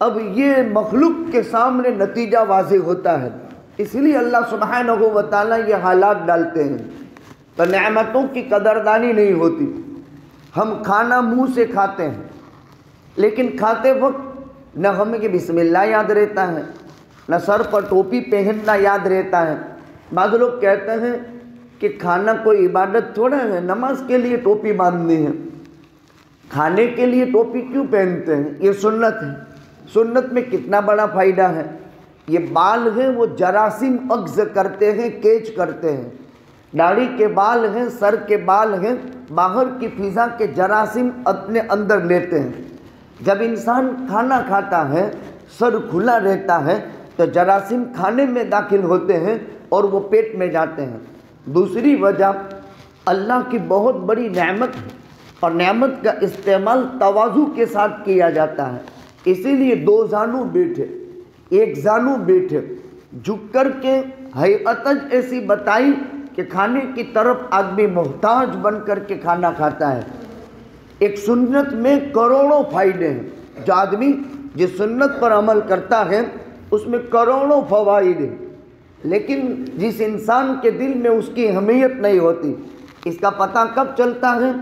اب یہ مخلوق کے سامنے نتیجہ واضح ہوتا ہے، اس لیے اللہ سبحانہ و تعالیٰ یہ حالات ڈالتے ہیں، تو نعمتوں کی قدردانی نہیں ہوتی۔ ہم کھانا منہ سے کھاتے ہیں، لیکن کھاتے وقت نہ ہمیں کہ بسم اللہ یاد رہتا ہے، نہ سر پر ٹوپی پہننا یاد رہتا ہے۔ بعض لوگ کہتے ہیں کہ کھانا کوئی عبادت تھوڑا ہے، نماز کے لیے ٹوپی باندھنی ہے، کھانے کے لیے ٹوپی کیوں پہنتے ہیں؟ یہ سنت ہے۔ سنت میں کتنا بڑا فائدہ ہے۔ یہ بال ہیں وہ جراثیم اخذ کرتے ہیں، کیچ کرتے ہیں۔ داڑھی کے بال ہیں، سر کے بال ہیں، باہر کی فضا کے جراثیم اپنے اندر لیتے ہیں۔ جب انسان کھانا کھاتا ہے، سر کھلا رہتا ہے، تو جراثیم کھانے میں داخل ہوتے ہیں اور وہ پیٹ میں جاتے ہیں۔ دوسری وجہ اللہ کی بہت بڑی نعمت ہے، اور نعمت کا استعمال تواضع کے ساتھ کیا جاتا ہے۔ اسی لیے دو زانو بیٹھے، ایک زانو بیٹھے، جھک کر کے ہیئتج ایسی بتائی کہ کھانے کی طرف آدمی محتاج بن کر کے کھانا کھاتا ہے۔ ایک سنت میں کروڑوں فائدے ہیں۔ جو آدمی جس سنت پر عمل کرتا ہے اس میں کروڑوں فوائد ہیں، لیکن جس انسان کے دل میں اس کی اہمیت نہیں ہوتی، اس کا پتہ کب چلتا ہے؟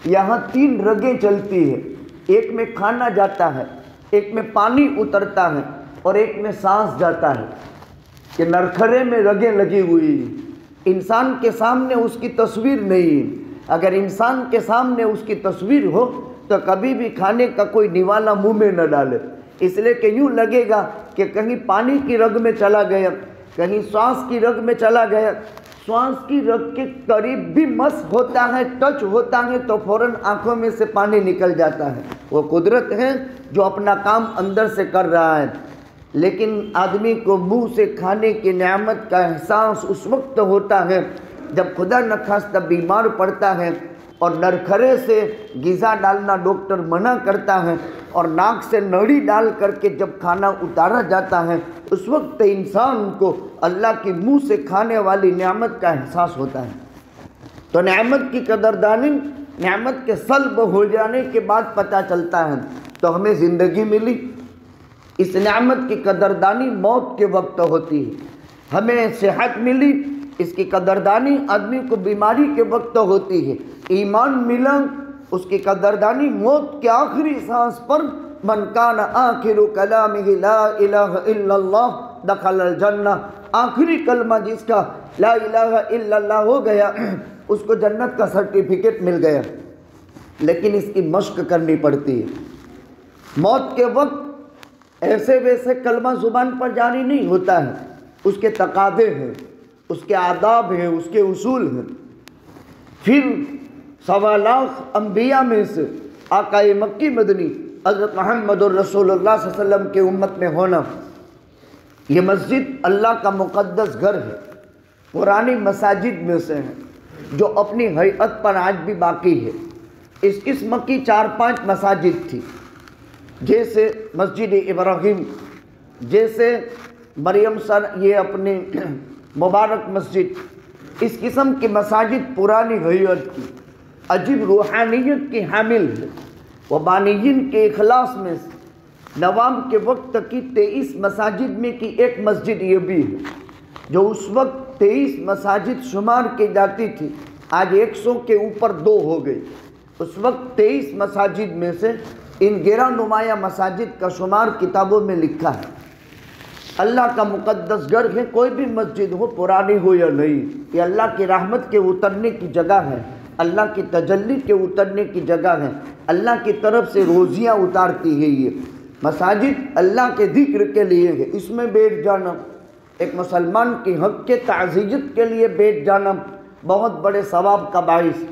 یہاں 3 رگیں چلتی ہیں، ایک میں کھانا جاتا ہے، ایک میں پانی اترتا ہے، اور ایک میں سانس جاتا ہے۔ کہ نرکھرے میں رگیں لگی ہوئی ہیں، انسان کے سامنے اس کی تصویر نہیں ہے۔ اگر انسان کے سامنے اس کی تصویر ہو تو کبھی بھی کھانے کا کوئی نوالا منہ میں نہ ڈالے، اس لیے کہ یوں لگے گا کہ کہیں پانی کی رگ میں چلا گیا، کہیں سانس کی رگ میں چلا گیا۔ سانس کی رگ کے قریب بھی مس ہوتا ہے، ٹچ ہوتا ہے، تو فوراً آنکھوں میں سے پانی نکل جاتا ہے۔ وہ قدرت ہے جو اپنا کام اندر سے کر رہا ہے۔ لیکن آدمی کو منہ سے کھانے کی نعمت کا احساس اس وقت ہوتا ہے جب خدا نخواستہ بیمار پڑتا ہے، اور نرکھرے سے غذا ڈالنا ڈاکٹر منع کرتا ہے، اور ناک سے نڑی ڈال کر کے جب کھانا اتارا جاتا ہے، اس وقت انسان کو اللہ کی منہ سے کھانے والی نعمت کا احساس ہوتا ہے۔ تو نعمت کی قدردانی نعمت کے سلب ہو جانے کے بعد پتہ چلتا ہے۔ تو ہمیں زندگی ملی، اس نعمت کی قدردانی موت کے وقت ہوتی ہے۔ ہمیں صحت ملی، اس کی قدردانی آدمی کو بیماری کے وقت ہوتی ہے۔ ایمان ملا، اس کی قدردانی موت کے آخری سانس پر، من کان آخر کلامہ لا الہ الا اللہ دخل الجنہ، آخری کلمہ جس کا لا الہ الا اللہ ہو گیا اس کو جنت کا سرٹیفکیٹ مل گیا۔ لیکن اس کی مشق کرنی پڑتی ہے۔ موت کے وقت ایسے ویسے کلمہ زبان پر جاری نہیں ہوتا ہے، اس کے تقاضے ہیں، اس کے آداب ہیں، اس کے اصول ہیں۔ پھر 1.25 لاکھ انبیاء میں سے آقا مکی مدنی حضرت محمد الرسول اللہ صلی اللہ علیہ وسلم کے امت میں ہونا، یہ مسجد اللہ کا مقدس گھر ہے، پرانی مساجد میں سے ہے جو اپنی ہیئت پر آج بھی باقی ہے۔ اس قسم کی 4-5 مساجد تھی، جیسے مسجد ابراہیم، جیسے مریم سر، یہ اپنی مبارک مسجد، اس قسم کی مساجد پرانی ہیئت کی، عجیب روحانیت کی حامل ہے۔ وبانیین کے اخلاص میں سے نوام کے وقت کی 23 مساجد میں کی ایک مسجد یہ بھی ہے، جو اس وقت 23 مساجد شمار کی جاتی تھی، آج 100 کے اوپر 2 ہو گئی۔ اس وقت 23 مساجد میں سے ان گراں نمایاں مساجد کا شمار کتابوں میں لکھا ہے۔ اللہ کا مقدس گھر ہے، کوئی بھی مسجد ہو، پرانی ہو یا نئی، یہ اللہ کی رحمت کے اترنے کی جگہ ہے، اللہ کی تجلی کے اترنے کی جگہ ہے، اللہ کی طرف سے روزیاں اتارتی ہے۔ یہ مساجد اللہ کے ذکر کے لیے ہے، اس میں بیٹھ جانا ایک مسلمان کی حق کے تعزیت کے لیے بیٹھ جانا بہت بڑے ثواب کا باعث۔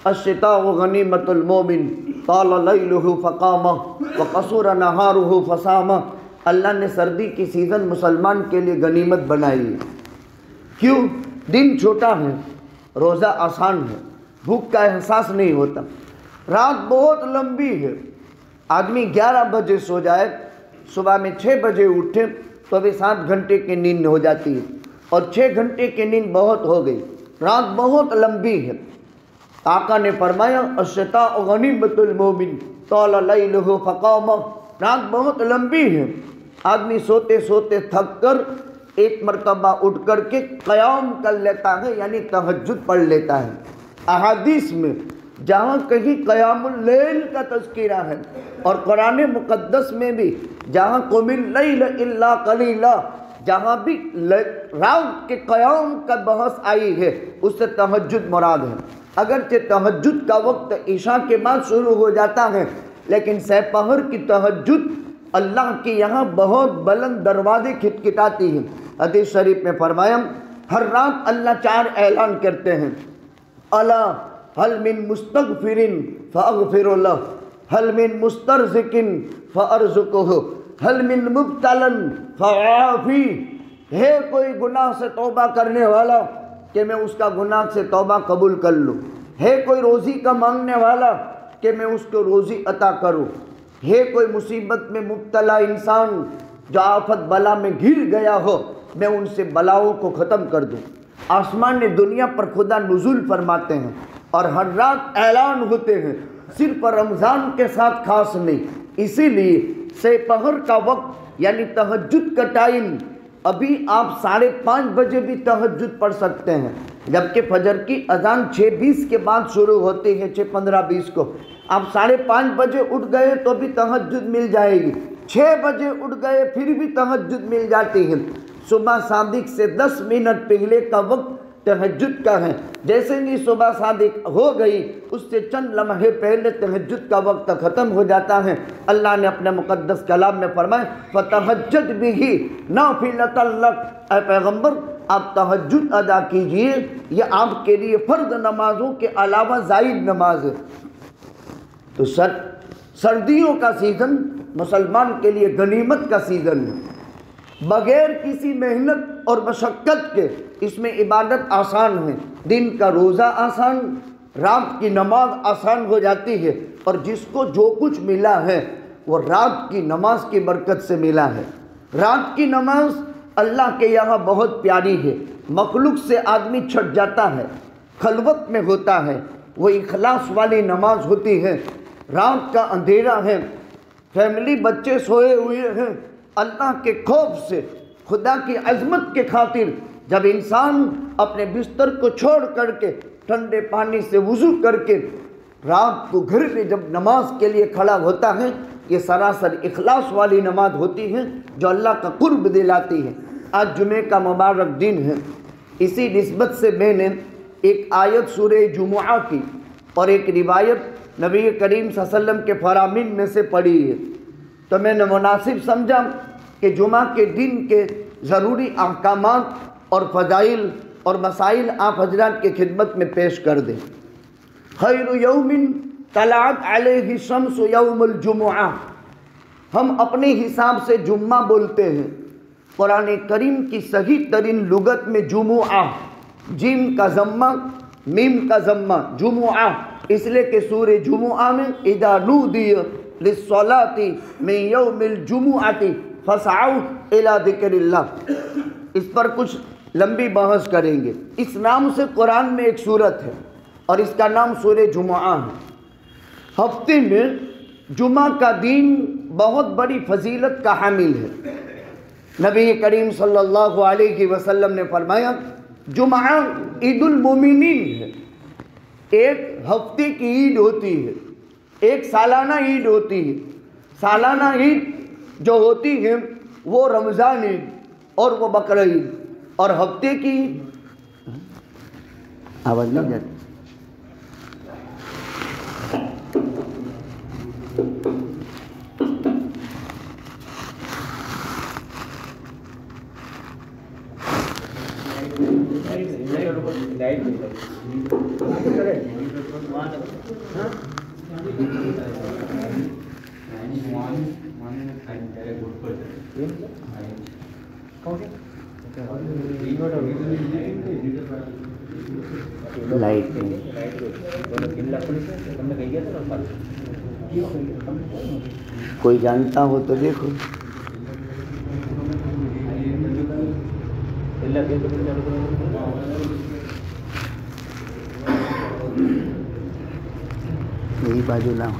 الشتاء غنیمۃ المومن طال لیلہ فقامہ وقصر نہارہ فصامہ، اللہ نے سردی کی سیزن مسلمان کے لیے غنیمت بنائی ہے۔ کیوں؟ دن چھوٹا ہے، روزہ آسان ہے، بھوک کا احساس نہیں ہوتا۔ رات بہت لمبی ہے، آدمی 11 بجے سو جائے، صبح میں 6 بجے اٹھے تو ابھی 7 گھنٹے کی نیند ہو جاتی ہے، اور 6 گھنٹے کی نیند بہت ہو گئی، رات بہت لمبی ہے۔ آقا نے فرمایا الشتاء غنیمۃ المومن طال لیلہ فقامہ، رات بہت لمبی ہے، آدمی سوتے سوتے تھک کر ایک مرتبہ اٹھ کر کے قیام کر لیتا ہے، یعنی تہجد پڑھ لیتا ہے۔ احادیث میں جہاں کہیں قیام اللیل کا تذکرہ ہے اور قرآن مقدس میں بھی جہاں قم اللیل الا قلیلا، جہاں بھی رات کے قیام کا بحث آئی ہے اس سے تہجد مراد ہے۔ اگرچہ تہجد کا وقت عشاء کے بعد شروع ہو جاتا ہے، لیکن سپہر کی تہجد اللہ کے یہاں بہت بلند دروازے کھٹکھٹاتی ہے۔ حدیث شریف میں فرمایا ہر رات اللہ 4 اعلان کرتے ہیں، الا هل من مستغفر فاغفر له، هل من مسترزق فارزقه، هل من مبتلا فعافی۔ ہے کوئی گناہ سے توبہ کرنے والا کہ میں اس کا گناہ سے توبہ قبول کر لوں، ہے کوئی روزی کا مانگنے والا کہ میں اس کو روزی عطا کروں، ہے کوئی مصیبت میں مبتلا انسان جو آفت بلا میں گر گیا ہو میں ان سے بلاؤں کو ختم کر دوں۔ آسمان دنیا پر خدا نزول فرماتے ہیں اور ہر رات اعلان ہوتے ہیں، صرف رمضان کے ساتھ خاص نہیں۔ اسی لیے سپہر کا وقت یعنی تہجد کا ٹائم، ابھی آپ 5:30 بجے بھی تہجد پڑھ سکتے ہیں، جبکہ فجر کی اذان 6:20 کے بعد شروع ہوتی ہے، 6:15-20 کو۔ آپ 5:30 بجے اٹھ گئے تو بھی تہجد مل جائے گی، 6 بجے اٹھ گئے پھر بھی تہجد مل جاتی ہے۔ صبح صادق سے 10 منٹ پہلے کا وقت تہجد کا ہے، جیسے ہی صبح صادق ہو گئی اس سے چند لمحے پہلے تہجد کا وقت ختم ہو جاتا ہے۔ اللہ نے اپنے مقدس کلام میں فرمایا فَتَہَجَّدْ بِهِ نَافِلَةً لَكَ، اے پیغمبر آپ تہجد ادا کیجئے، یہ آپ کے لیے فرض نمازوں کے علاوہ زائد نماز ہے۔ تو سردیوں کا سیزن مسلمان کے لیے غنیمت کا سیزن ہے، بغیر کسی محنت اور مشقت کے اس میں عبادت آسان ہے، دن کا روزہ آسان، رات کی نماز آسان ہو جاتی ہے، اور جس کو جو کچھ ملا ہے وہ رات کی نماز کی برکت سے ملا ہے۔ رات کی نماز اللہ کے یہاں بہت پیاری ہے، مخلوق سے آدمی چھٹ جاتا ہے، خلوت میں ہوتا ہے، وہ اخلاص والی نماز ہوتی ہے۔ رات کا اندھیرا ہے، فیملی بچے سوئے ہوئے ہیں، اللہ کے خوف سے، خدا کی عظمت کے خاطر جب انسان اپنے بستر کو چھوڑ کر کے ٹھنڈے پانی سے وضو کر کے رات کو گھر میں جب نماز کے لیے کھڑا ہوتا ہے، یہ سراسر اخلاص والی نماز ہوتی ہے جو اللہ کا قرب دلاتی ہے۔ آج جمعے کا مبارک دن ہے، اسی نسبت سے میں نے ایک آیت سورہ جمعہ کی اور ایک روایت نبی کریم صلی اللہ علیہ وسلم کے فرامین میں سے پڑھی ہے، تو میں نے مناسب سمجھا کہ جمعہ کے دن کے ضروری احکامات اور فضائل اور مسائل آپ حضرات کی خدمت میں پیش کر دیں۔ خیر یوم طلعت علیہ الشمس یوم الجمعہ، ہم اپنے حساب سے جمعہ بولتے ہیں، قرآن کریم کی صحیح ترین لغت میں جمعہ، جیم کا ضمہ میم کا ضمہ، جمعہ، اس لیے کہ سورہ جمعہ میں اذا نودی للصلاة من یوم الجمعۃ فاسعوا الی ذکر اللہ، اس پر کچھ لمبی بحث کریں گے۔ اس نام سے قرآن میں ایک سورت ہے اور اس کا نام سورہ جمعہ ہے۔ ہفتے میں جمعہ کا دن بہت بڑی فضیلت کا حامل ہے۔ نبی کریم صلی اللہ علیہ وسلم نے فرمایا جمعہ عید المومنین ہے، ایک ہفتے کی عید ہوتی ہے، ایک سالانہ عید ہوتی ہے۔ سالانہ عید جو ہوتی ہے وہ رمضان عید اور وہ بقرعید، اور ہفتے کی آواز نہیں جاتی، لائٹ کوئی جانتا ہو تو دیکھو۔ یہی بازو نہ ہو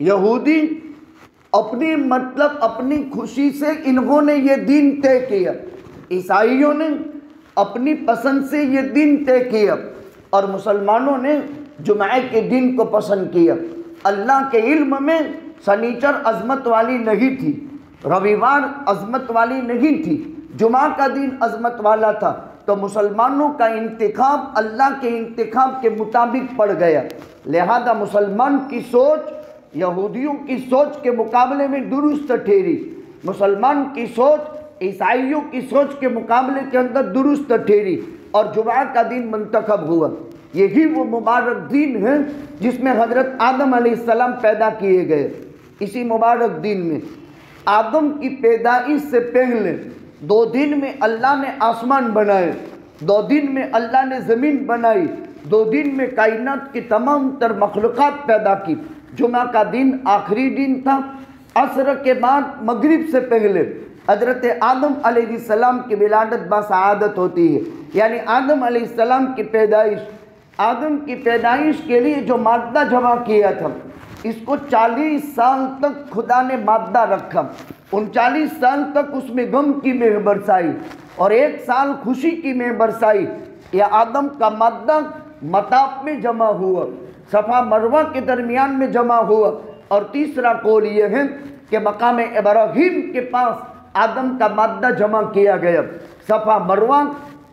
یہودی اپنی اپنی خوشی سے انہوں نے یہ دین طے کیا، عیسائیوں نے اپنی پسند سے یہ دین طے کیا، اور مسلمانوں نے جمعہ کے دن کو پسند کیا۔ اللہ کے علم میں سنیچر عظمت والی نہیں تھی، رویوار عظمت والی نہیں تھی، جمعہ کا دن عظمت والا تھا، تو مسلمانوں کا انتخاب اللہ کے انتخاب کے مطابق پڑ گیا۔ لہذا مسلمان کی سوچ یہودیوں کی سوچ کے مقابلے میں درست ٹھہری، مسلمان کی سوچ عیسائیوں کی سوچ کے مقابلے کے اندر درست ٹھہری، اور جمعہ کا دن منتخب ہوا۔ یہی وہ مبارک دن ہے جس میں حضرت آدم علیہ السلام پیدا کیے گئے۔ اسی مبارک دن میں آدم کی پیدائش سے پہلے 2 دن میں اللہ نے آسمان بنائے، 2 دن میں اللہ نے زمین بنائی، 2 دن میں کائنات کی تمام تر مخلوقات پیدا کی۔ جمعہ کا دن آخری دن تھا۔ عصر کے بعد مغرب سے پہلے حضرت آدم علیہ السلام کی ولادت بسعادت ہوتی ہے، یعنی آدم علیہ السلام کی پیدائش۔ آدم کی پیدائش کے لیے جو مادہ جمع کیا تھا، اس کو 40 سال تک خدا نے مادہ رکھا، 39 سال تک اس میں غم کی مہ برسائی اور 1 سال خوشی کی مہ برسائی۔ یہ آدم کا مادہ مطاف میں جمع ہوا، صفا مروہ کے درمیان میں جمع ہوا، اور تیسرا قول یہ ہے کہ مقام ابراہیم کے پاس آدم کا مادہ جمع کیا گیا۔ صفا مروہ،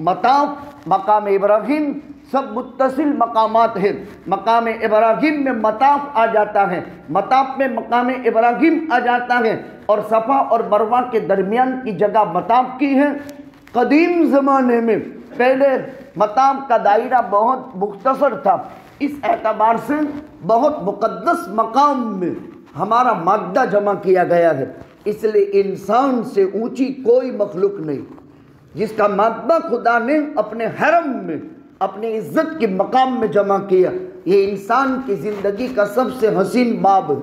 مطاف، مقام ابراہیم سب متصل مقامات ہیں۔ مقام ابراہیم میں مطاف آ جاتا ہے، مطاف میں مقام ابراہیم آ جاتا ہے، اور صفا اور مروہ کے درمیان کی جگہ مطاف کی ہے۔ قدیم زمانے میں پہلے مطاف کا دائرہ بہت مختصر تھا، اس اعتبار سے بہت مقدس مقام میں ہمارا مادہ جمع کیا گیا ہے۔ اس لیے انسان سے اونچی کوئی مخلوق نہیں، جس کا مادہ خدا نے اپنے حرم میں اپنے عزت کے مقام میں جمع کیا۔ یہ انسان کی زندگی کا سب سے حسین باب ہے۔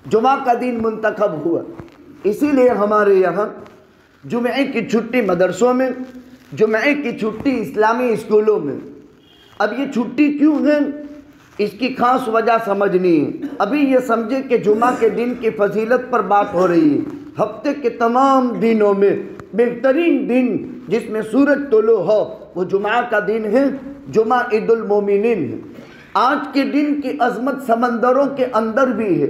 جمعہ کا دن منتخب ہوا، اسی لیے ہمارے یہاں جمعے کی چھٹی مدرسوں میں، جمعے کی چھٹی اسلامی اسکولوں میں۔ اب یہ چھٹی کیوں ہے، اس کی خاص وجہ سمجھنی ہے۔ ابھی یہ سمجھے کہ جمعہ کے دن کی فضیلت پر بات ہو رہی ہے۔ ہفتے کے تمام دنوں میں بہترین دن جس میں سورج طلوع ہو وہ جمعہ کا دن ہے، جمعہ عید المومنین ہے۔ آج کے دن کی عظمت سمندروں کے اندر بھی ہے،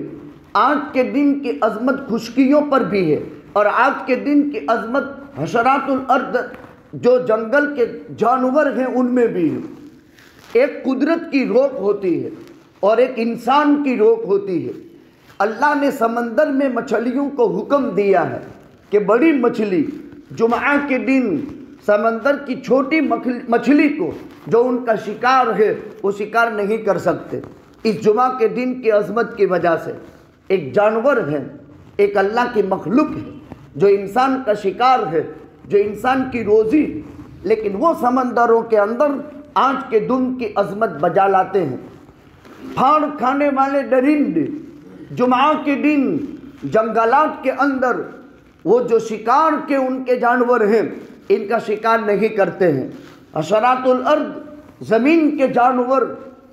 آج کے دن کی عظمت خشکیوں پر بھی ہے، اور آج کے دن کی عظمت حشرات الارض جو جنگل کے جانور ہیں ان میں بھی ہے۔ ایک قدرت کی روک ہوتی ہے اور ایک انسان کی روک ہوتی ہے۔ اللہ نے سمندر میں مچھلیوں کو حکم دیا ہے کہ بڑی مچھلی جمعہ کے دن سمندر کی چھوٹی مچھلی کو جو ان کا شکار ہے وہ شکار نہیں کر سکتے۔ اس جمعہ کے دن کی عظمت کی وجہ سے ایک جانور ہے، ایک اللہ کی مخلوق ہے جو انسان کا شکار ہے، جو انسان کی روزی، لیکن وہ سمندروں کے اندر آج کے دن کی عظمت بجا لاتے ہیں۔ پھاڑ کھانے والے درندے جمعہ کے دن جنگلات کے اندر وہ جو شکار کے ان کے جانور ہیں ان کا شکار نہیں کرتے ہیں۔ حشرات الارض زمین کے جانور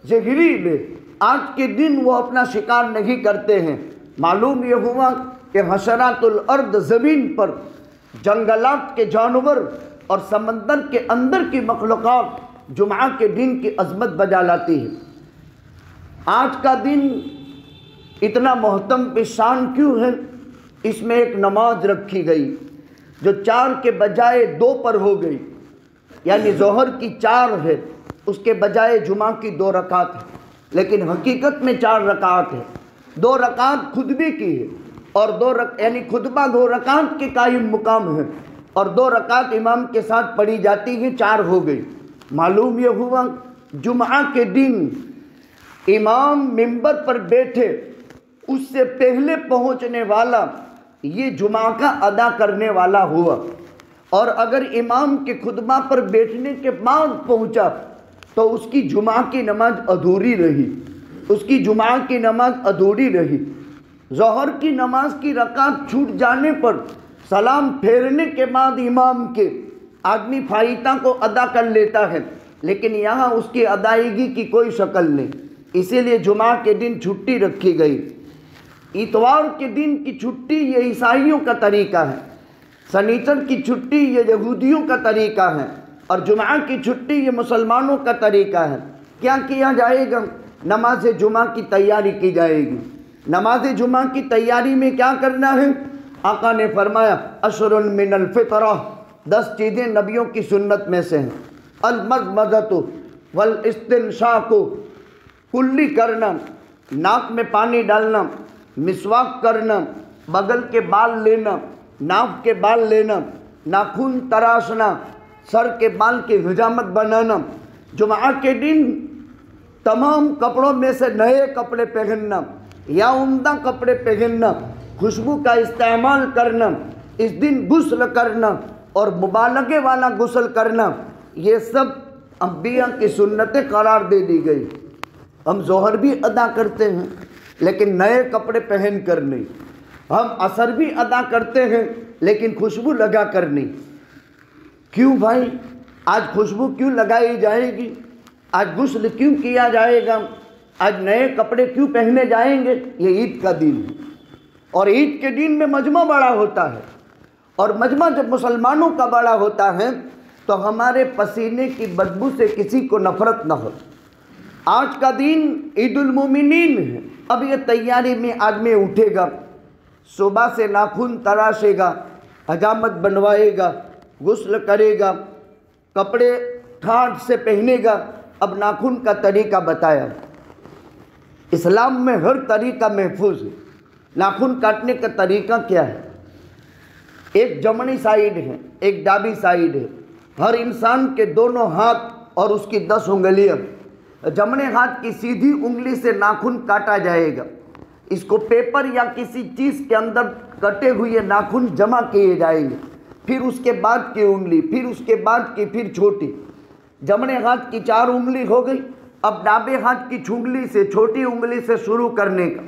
زہریلے آج کے دن وہ اپنا شکار نہیں کرتے ہیں۔ معلوم یہ ہوا کہ حشرات الارض زمین پر جنگلات کے جانور اور سمندر کے اندر کی مخلوقات جمعہ کے دن کی عظمت بجا لاتی ہے۔ آج کا دن اتنا محتم شان کیوں ہے؟ اس میں ایک نماز رکھی گئی جو 4 کے بجائے 2 پر ہو گئی، یعنی ظہر کی 4 ہے، اس کے بجائے جمعہ کی 2 رکعت ہے، لیکن حقیقت میں 4 رکعت ہے۔ 2 رکعت خطبے کی ہے اور یعنی خطبہ 2 رکعت کے قائم مقام ہے، اور 2 رکعت امام کے ساتھ پڑھی جاتی ہے، 4 ہو گئی۔ معلوم یہ ہوا جمعہ کے دن امام منبر پر بیٹھے اس سے پہلے پہنچنے والا یہ جمعہ کا ادا کرنے والا ہوا، اور اگر امام کے خطبہ پر بیٹھنے کے بعد پہنچا تو اس کی جمعہ کی نماز ادھوری رہی، اس کی جمعہ کی نماز ادھوری رہی۔ ظہر کی نماز کی رکعت چھوٹ جانے پر سلام پھیرنے کے بعد امام کے آدمی فائتہ کو ادا کر لیتا ہے، لیکن یہاں اس کی ادائیگی کی کوئی شکل نہیں، اسی لیے جمعہ کے دن چھٹی رکھی گئی۔ اتوار کے دن کی چھٹی یہ عیسائیوں کا طریقہ ہے، سنیچر کی چھٹی یہ یہودیوں کا طریقہ ہے، اور جمعہ کی چھٹی یہ مسلمانوں کا طریقہ ہے۔ کیا کیا جائے گا؟ نماز جمعہ کی تیاری کی جائے گی۔ نماز جمعہ کی تیاری میں کیا کرنا ہے؟ آقا نے فرمایا عشر من الفطرہ، 10 چیزیں نبیوں کی سنت میں سے ہیں۔ المضمضۃ والاستنشاق، کلی کرنا، ناک میں پانی ڈالنا، مسواک کرنا، بغل کے بال لینا، ناک کے بال لینا، ناخن تراشنا، سر کے بال کی حجامت بنانا، جمعہ کے دن تمام کپڑوں میں سے نئے کپڑے پہننا یا عمدہ کپڑے پہننا، خوشبو کا استعمال کرنا، اس دن غسل کرنا اور مبالغے والا غسل کرنا، یہ سب انبیاء کی سنتیں قرار دے دی گئی۔ ہم ظہر بھی ادا کرتے ہیں لیکن نئے کپڑے پہن کر نہیں، ہم عصر بھی ادا کرتے ہیں لیکن خوشبو لگا کر نہیں۔ کیوں بھائی؟ آج خوشبو کیوں لگائی جائے گی؟ آج غسل کیوں کیا جائے گا؟ آج نئے کپڑے کیوں پہنے جائیں گے؟ یہ عید کا دن ہے، اور عید کے دن میں مجمع بڑا ہوتا ہے، اور مجمع جب مسلمانوں کا بڑا ہوتا ہے تو ہمارے پسینے کی بدبو سے کسی کو نفرت نہ ہو۔ آج کا دن عید المومنین ہے۔ اب یہ تیاری میں آدمی اٹھے گا، صبح سے ناخن تراشے گا، حجامت بنوائے گا، غسل کرے گا، کپڑے ٹھاٹ سے پہنے گا۔ اب ناخن کا طریقہ بتایا، اسلام میں ہر طریقہ محفوظ ہے۔ ناخن کاٹنے کا طریقہ کیا ہے؟ ایک جمنی سائیڈ ہے، ایک ڈابی سائیڈ ہے۔ ہر انسان کے دونوں ہاتھ اور اس کی 10 انگلیاں، جمنے ہاتھ کی سیدھی انگلی سے ناخن کاٹا جائے گا۔ اس کو پیپر یا کسی چیز کے اندر کٹے ہوئے ناخن جمع کیے جائیں گے، پھر اس کے بعد کی انگلی، پھر اس کے بعد کی، پھر چھوٹی۔ جمنے ہاتھ کی 4 انگلی ہو گئی، اب ڈابے ہاتھ کی چھنگلی سے، چھوٹی انگلی سے شروع کرنے کا۔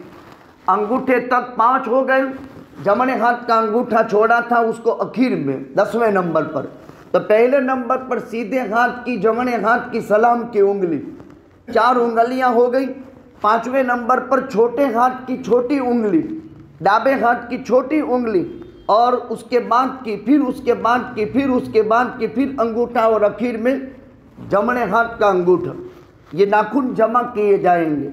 انگوٹھے تک 5 ہو گئے، جمنے ہاتھ کا انگوٹھا چھوڑا تھا اس کو اخیر میں 10ویں نمبر پر، تو پہلے نمبر پر سیدھے ہاتھ کی، جمنے ہاتھ کی سلام کی انگلی، 4 انگلیاں ہو گئی۔ 5ویں نمبر پر چھوٹے ہاتھ کی چھوٹی انگلی، ڈابے ہاتھ کی چھوٹی انگلی، اور اس کے بعد کی، پھر اس کے بعد کی، پھر اس کے بعد کی، پھر انگوٹھا، اور اخیر میں جمنے ہاتھ کا انگوٹھا۔ یہ ناخن جمع کیے جائیں گے۔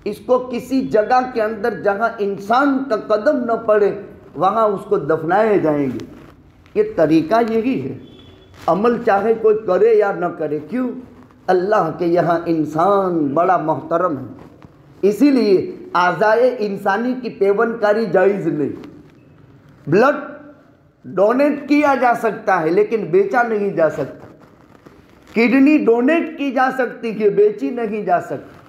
اس کو کسی جگہ کے اندر جہاں انسان کا قدم نہ پڑے وہاں اس کو دفنائے جائیں گے۔ یہ طریقہ یہی ہے، عمل چاہے کوئی کرے یا نہ کرے۔ کیوں؟ اللہ کے یہاں انسان بڑا محترم ہے، اسی لیے اعضائے انسانی کی پیوند کاری جائز نہیں۔ بلڈ ڈونیٹ کیا جا سکتا ہے لیکن بیچا نہیں جا سکتا۔ کڈنی ڈونیٹ کی جا سکتی ہے، بیچی نہیں جا سکتی۔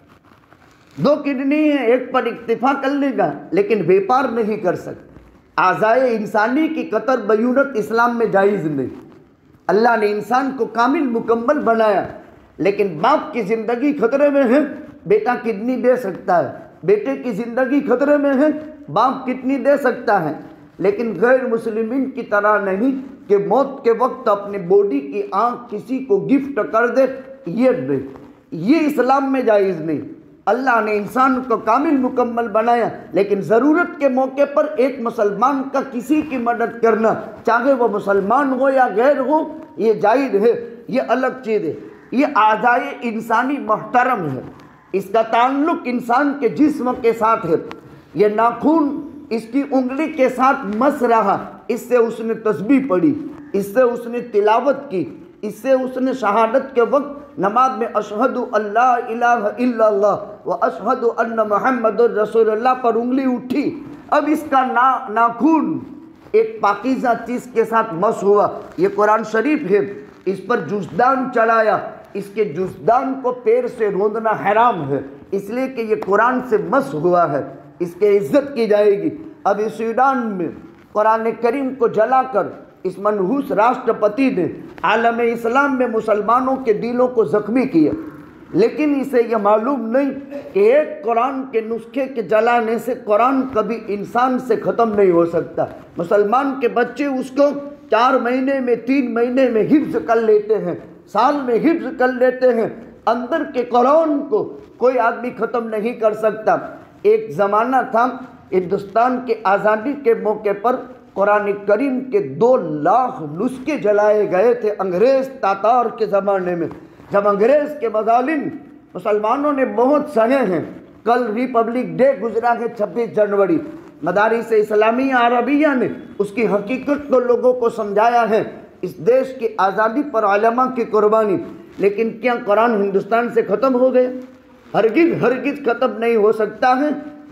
2 کڈنی ہیں، ایک پر اکتفا کر لے گا لیکن بیپار نہیں کر سکتا۔ اعضائے انسانی کی قطر بیونت اسلام میں جائز نہیں۔ اللہ نے انسان کو کامل مکمل بنایا، لیکن باپ کی زندگی خطرے میں ہے، بیٹا کڈنی دے سکتا ہے، بیٹے کی زندگی خطرے میں ہے، باپ کڈنی دے سکتا ہے، لیکن غیر مسلمین کی طرح نہیں کہ موت کے وقت اپنے باڈی کی آنکھ کسی کو گفٹ کر دے۔ یہ نہیں، یہ اسلام میں جائز نہیں۔ اللہ نے انسان کو کامل مکمل بنایا، لیکن ضرورت کے موقع پر ایک مسلمان کا کسی کی مدد کرنا، چاہے وہ مسلمان ہو یا غیر ہو، یہ جائز ہے، یہ الگ چیز ہے۔ یہ اعضائے انسانی محترم ہے، اس کا تعلق انسان کے جسم کے ساتھ ہے۔ یہ ناخن اس کی انگلی کے ساتھ مس رہا، اس سے اس نے تسبیح پڑھی، اس سے اس نے تلاوت کی، اس سے اس نے شہادت کے وقت نماز میں اشہد اللہ الہ الا اللہ و اشہد ان محمد رسول اللہ پر انگلی اٹھی۔ اب اس کا ناخن ایک پاکیزہ چیز کے ساتھ مس ہوا۔ یہ قرآن شریف ہے، اس پر جزدان چڑھایا، اس کے جزدان کو پیر سے روندنا حرام ہے، اس لیے کہ یہ قرآن سے مس ہوا ہے، اس کی عزت کی جائے گی۔ اب اس سوڈان میں قرآن کریم کو جلا کر اس منحوس راشٹرپتی نے عالم اسلام میں مسلمانوں کے دلوں کو زخمی کیا، لیکن اسے یہ معلوم نہیں کہ ایک قرآن کے نسخے کے جلانے سے قرآن کبھی انسان سے ختم نہیں ہو سکتا۔ مسلمان کے بچے اس کو 4 مہینے میں، 3 مہینے میں حفظ کر لیتے ہیں، سال میں حفظ کر لیتے ہیں۔ اندر کے قرآن کو کوئی آدمی ختم نہیں کر سکتا۔ ایک زمانہ تھا، ہندوستان کے آزادی کے موقع پر قرآن کریم کے 2 لاکھ نسخے جلائے گئے تھے انگریز تاتار کے زمانے میں، جب انگریز کے مظالم مسلمانوں نے بہت سہے ہیں۔ کل ریپبلک ڈے گزرا ہے 26 جنوری، مدارس اسلامیہ عربیہ نے اس کی حقیقت کو لوگوں کو سمجھایا ہے، اس دیش کی آزادی پر علماء کی قربانی۔ لیکن کیا قرآن ہندوستان سے ختم ہو گیا؟ ہرگز ختم نہیں ہو سکتا ہے۔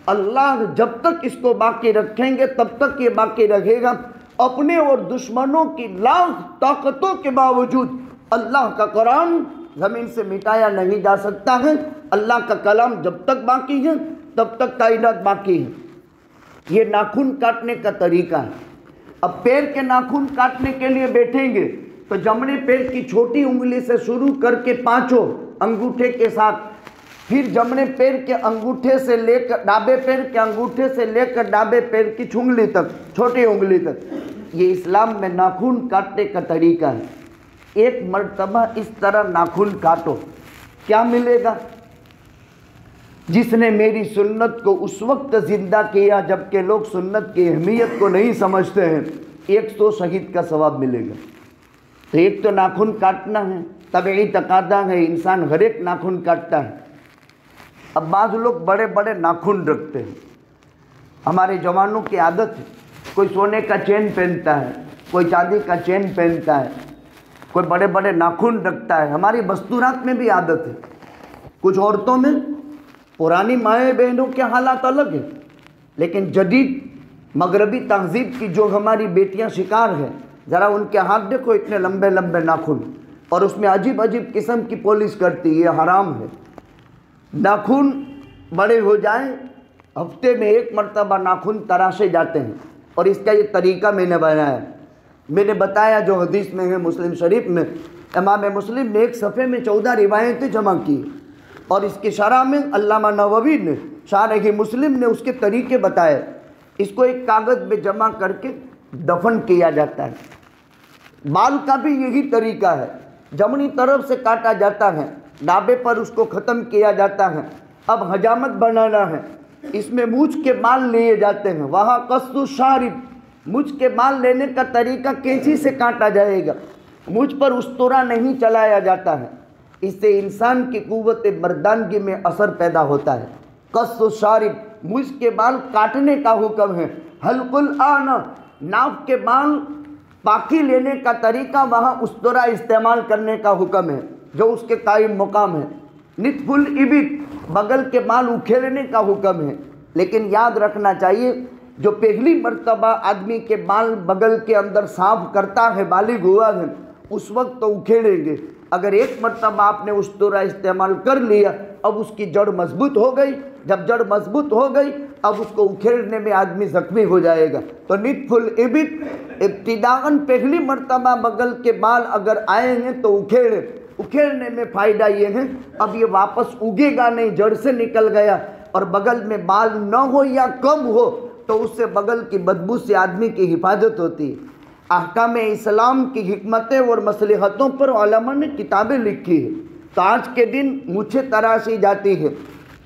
اللہ جب تک اس کو باقی رکھیں گے تب تک یہ باقی رہے گا۔ اپنے اور دشمنوں کی لاکھ طاقتوں کے باوجود اللہ کا قرآن زمین سے مٹایا نہیں جا سکتا ہے۔ اللہ کا کلام جب تک باقی ہے تب تک کائنات باقی ہے۔ یہ ناخن کاٹنے کا طریقہ ہے۔ اب پیر کے ناخن کاٹنے کے لیے بیٹھیں گے تو جمنے پیر کی چھوٹی انگلی سے شروع کر کے 5 انگوٹھے کے ساتھ، پھر جمنے پیر کے انگوٹھے سے لے کر ڈابے پیر کے انگوٹھے سے لے کر ڈابے پیر کی چھنگلی تک، چھوٹی انگلی تک، یہ اسلام میں ناخن کاٹنے کا طریقہ ہے۔ ایک مرتبہ اس طرح ناخن کاٹو، کیا ملے گا؟ جس نے میری سنت کو اس وقت زندہ کیا جبکہ لوگ سنت کی اہمیت کو نہیں سمجھتے ہیں، 100 شہید کا ثواب ملے گا۔ تو ایک تو ناخن کاٹنا ہے، طبعی تقاضا ہے، انسان ہر ایک ناخن کاٹتا ہے۔ اب بعض لوگ بڑے بڑے ناخن رکھتے ہیں، ہمارے جوانوں کی عادت ہے، کوئی سونے کا چین پہنتا ہے، کوئی چاندی کا چین پہنتا ہے، کوئی بڑے بڑے ناخن رکھتا ہے۔ ہماری دستورات میں بھی عادت ہے، کچھ عورتوں میں، پرانی مائیں بہنوں کے حالات الگ ہیں، لیکن جدید مغربی تہذیب کی جو ہماری بیٹیاں شکار ہیں، ذرا ان کے ہاتھ دیکھو، اتنے لمبے لمبے ناخن، اور اس میں عجیب عجیب قسم کی پالش کرتی، یہ حرام ہے۔ ناخن بڑے ہو جائیں، ہفتے میں 1 مرتبہ ناخن تراشے جاتے ہیں، اور اس کا یہ طریقہ میں نے بنایا، میں نے بتایا جو حدیث میں ہے مسلم شریف میں۔ امام مسلم نے ایک صفحے میں 14 روایتیں جمع کی، اور اس کی شرح میں علامہ نووی نے شارح مسلم نے اس کے طریقے بتائے۔ اس کو ایک کاغذ میں جمع کر کے دفن کیا جاتا ہے۔ بال کا بھی یہی طریقہ ہے، جمنی طرف سے کاٹا جاتا ہے، ڈابے پر اس کو ختم کیا جاتا ہے۔ اب حجامت بنانا ہے، اس میں مونچھ کے بال لیے جاتے ہیں، وہاں قص الشارب، مونچھ کے بال لینے کا طریقہ کینچی سے کاٹا جائے گا، مونچھ پر استورا نہیں چلایا جاتا ہے، اس سے انسان کی قوت مردانگی میں اثر پیدا ہوتا ہے۔ قص الشارب، مونچھ کے بال کاٹنے کا حکم ہے۔ حلق الآن، ناک کے بال پاکی لینے کا طریقہ، وہاں استورا استعمال کرنے کا حکم ہے جو اس کے قائم مقام ہے۔ نتف الابط، بغل کے بال اکھیڑنے کا حکم ہے، لیکن یاد رکھنا چاہیے جو پہلی مرتبہ آدمی کے بال بغل کے اندر صاف کرتا ہے، بالغ ہوا ہے، اس وقت تو اکھیڑیں گے۔ اگر 1 مرتبہ آپ نے استورا استعمال کر لیا، اب اس کی جڑ مضبوط ہو گئی، جب جڑ مضبوط ہو گئی اب اس کو اکھیڑنے میں آدمی زخمی ہو جائے گا۔ تو نتف الابط، ابتداءً پہلی مرتبہ بغل کے بال اگر آئے ہیں تو اکھیڑنے میں فائدہ یہ ہے، اب یہ واپس اگے گا نہیں، جڑ سے نکل گیا، اور بغل میں بال نہ ہو یا کم ہو تو اس سے بغل کی بدبو سے آدمی کی حفاظت ہوتی ہے۔ احکام اسلام کی حکمتیں اور مصلحتوں پر علماء نے کتابیں لکھی ہیں۔ تو آج کے دن مونچھیں تراشی جاتی ہے،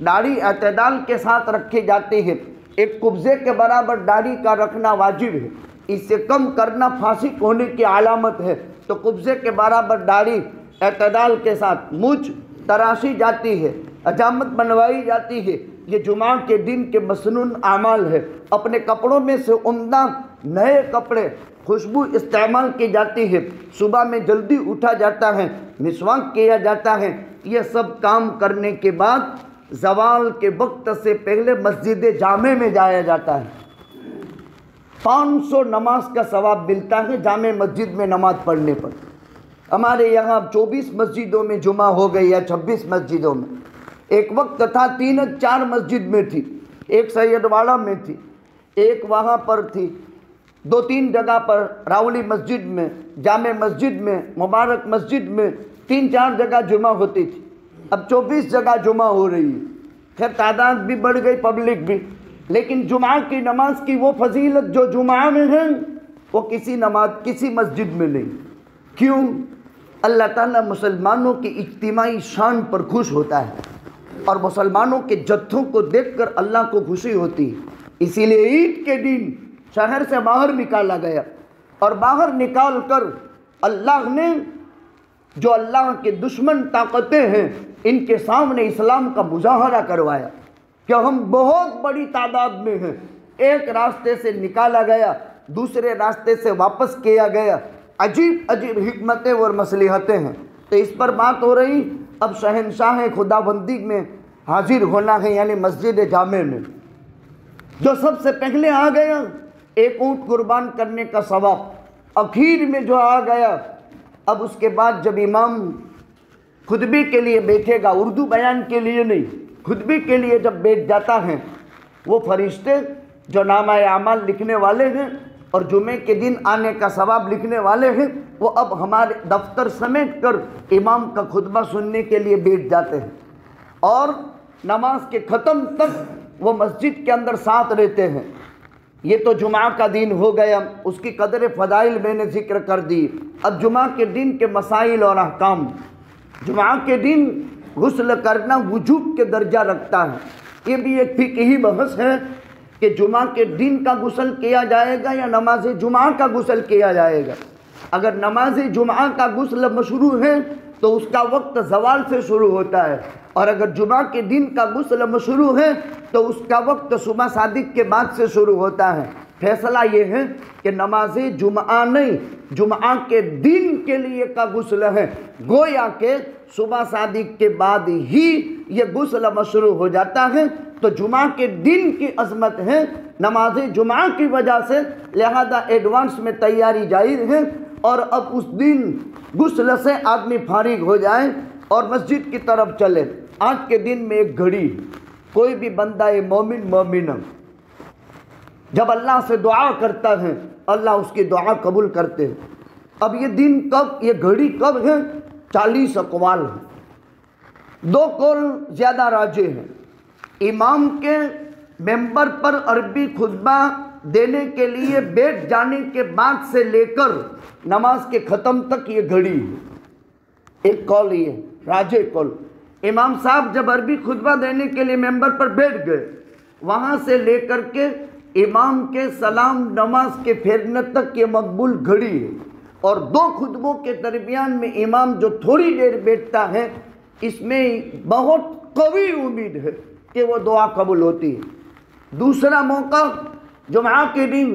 داڑھی اعتدال کے ساتھ رکھی جاتی ہے، ایک قبضے کے برابر داڑھی کا رکھنا واجب ہے، اس سے کم کرنا فاسق ہونے کی علامت ہے۔ تو قبضے کے برابر داڑھی اعتدال کے ساتھ مونچھ تراشی جاتی ہے، حجامت بنوائی جاتی ہے، یہ جمعہ کے دن کے مسنون اعمال ہے۔ اپنے کپڑوں میں سے عمدہ نئے کپڑے، خوشبو استعمال کی جاتی ہے، صبح میں جلدی اٹھا جاتا ہے، مسواک کیا جاتا ہے۔ یہ سب کام کرنے کے بعد زوال کے وقت سے پہلے مسجد جامع میں جایا جاتا ہے۔ 500 نماز کا ثواب ملتا ہے جامع مسجد میں نماز پڑھنے پر۔ ہمارے یہاں 24 مسجدوں میں جمعہ ہو گئی یا 26 مسجدوں میں، ایک وقت تھا 3-4 مسجد میں تھی، ایک سید واڑہ میں تھی، ایک وہاں پر تھی، 2-3 جگہ پر، راولی مسجد میں، جامع مسجد میں، مبارک مسجد میں، 3-4 جگہ جمعہ ہوتی تھی۔ اب 24 جگہ جمعہ ہو رہی ہے۔ خیر تعداد بھی بڑھ گئی، پبلک بھی، لیکن جمعہ کی نماز کی وہ فضیلت جو جمعہ میں ہے وہ کسی مسجد میں نہیں۔ کیوں؟ اللہ تعالیٰ مسلمانوں کی اجتماعی شان پر خوش ہوتا ہے، اور مسلمانوں کے جتھوں کو دیکھ کر اللہ کو خوشی ہوتی ہے۔ اسی لیے عید کے دن شہر سے باہر نکالا گیا، اور باہر نکال کر اللہ نے جو اللہ کے دشمن طاقتیں ہیں ان کے سامنے اسلام کا مظاہرہ کروایا کہ ہم بہت بڑی تعداد میں ہیں۔ ایک راستے سے نکالا گیا، دوسرے راستے سے واپس کیا گیا، عجیب عجیب حکمتیں اور مصلحتیں ہیں۔ تو اس پر بات ہو رہی، اب شہنشاہ خدا بندی میں حاضر ہونا ہے، یعنی مسجد جامع میں جو سب سے پہلے آ گیا ایک اونٹ قربان کرنے کا ثواب، اخیر میں جو آ گیا اب اس کے بعد جب امام خطبے کے لیے بیٹھے گا، اردو بیان کے لیے نہیں، خطبے کے لیے جب بیٹھ جاتا ہے، وہ فرشتے جو نامہ اعمال لکھنے والے ہیں اور جمعے کے دن آنے کا ثواب لکھنے والے ہیں، وہ اب ہمارے دفتر سمیٹ کر امام کا خطبہ سننے کے لیے بیٹھ جاتے ہیں، اور نماز کے ختم تک وہ مسجد کے اندر ساتھ رہتے ہیں۔ یہ تو جمعہ کا دن ہو گیا، اس کی قدر فضائل میں نے ذکر کر دی۔ اب جمعہ کے دن کے مسائل اور احکام۔ جمعہ کے دن غسل کرنا وجوب کے درجہ رکھتا ہے۔ یہ بھی ایک فقہی بحث ہے کہ جمعہ کے دن کا غسل کیا جائے گا یا نماز جمعہ کا غسل کیا جائے گا۔ اگر نماز جمعہ کا غسل مشروع ہے تو اس کا وقت زوال سے شروع ہوتا ہے، اور اگر جمعہ کے دن کا غسل مشروع ہے تو اس کا وقت صبح صادق کے بعد سے شروع ہوتا ہے۔ فیصلہ یہ ہے کہ نماز جمعہ نہیں، جمعہ کے دن کے لیے کا غسل ہے، گویا کہ صبح صادق کے بعد ہی یہ غسل مشروع ہو جاتا ہے۔ تو جمعہ کے دن کی عظمت ہے نماز جمعہ کی وجہ سے، لہذا ایڈوانس میں تیاری جائز ہے، اور اب اس دن غسل سے آدمی فارغ ہو جائے اور مسجد کی طرف چلے۔ آج کے دن میں ایک گھڑی، کوئی بھی بندہ مومنہ جب اللہ سے دعا کرتا ہے اللہ اس کی دعا قبول کرتے ہیں۔ اب یہ دن کب، یہ گھڑی کب ہے؟ 40 اقوال ہیں، 2 قول زیادہ راجح ہیں۔ امام کے ممبر پر عربی خطبہ دینے کے لیے بیٹھ جانے کے بعد سے لے کر نماز کے ختم تک یہ گھڑی ہے۔ ایک قول یہ راجح قول، امام صاحب جب عربی خطبہ دینے کے لیے ممبر پر بیٹھ گئے، وہاں سے لے کر کے امام کے سلام نماز کے پھیرنے تک یہ مقبول گھڑی ہے، اور 2 خطبوں کے درمیان میں امام جو تھوڑی دیر بیٹھتا ہے، اس میں بہت قوی امید ہے کہ وہ دعا قبول ہوتی ہے۔ دوسرا موقع جمعہ کے دن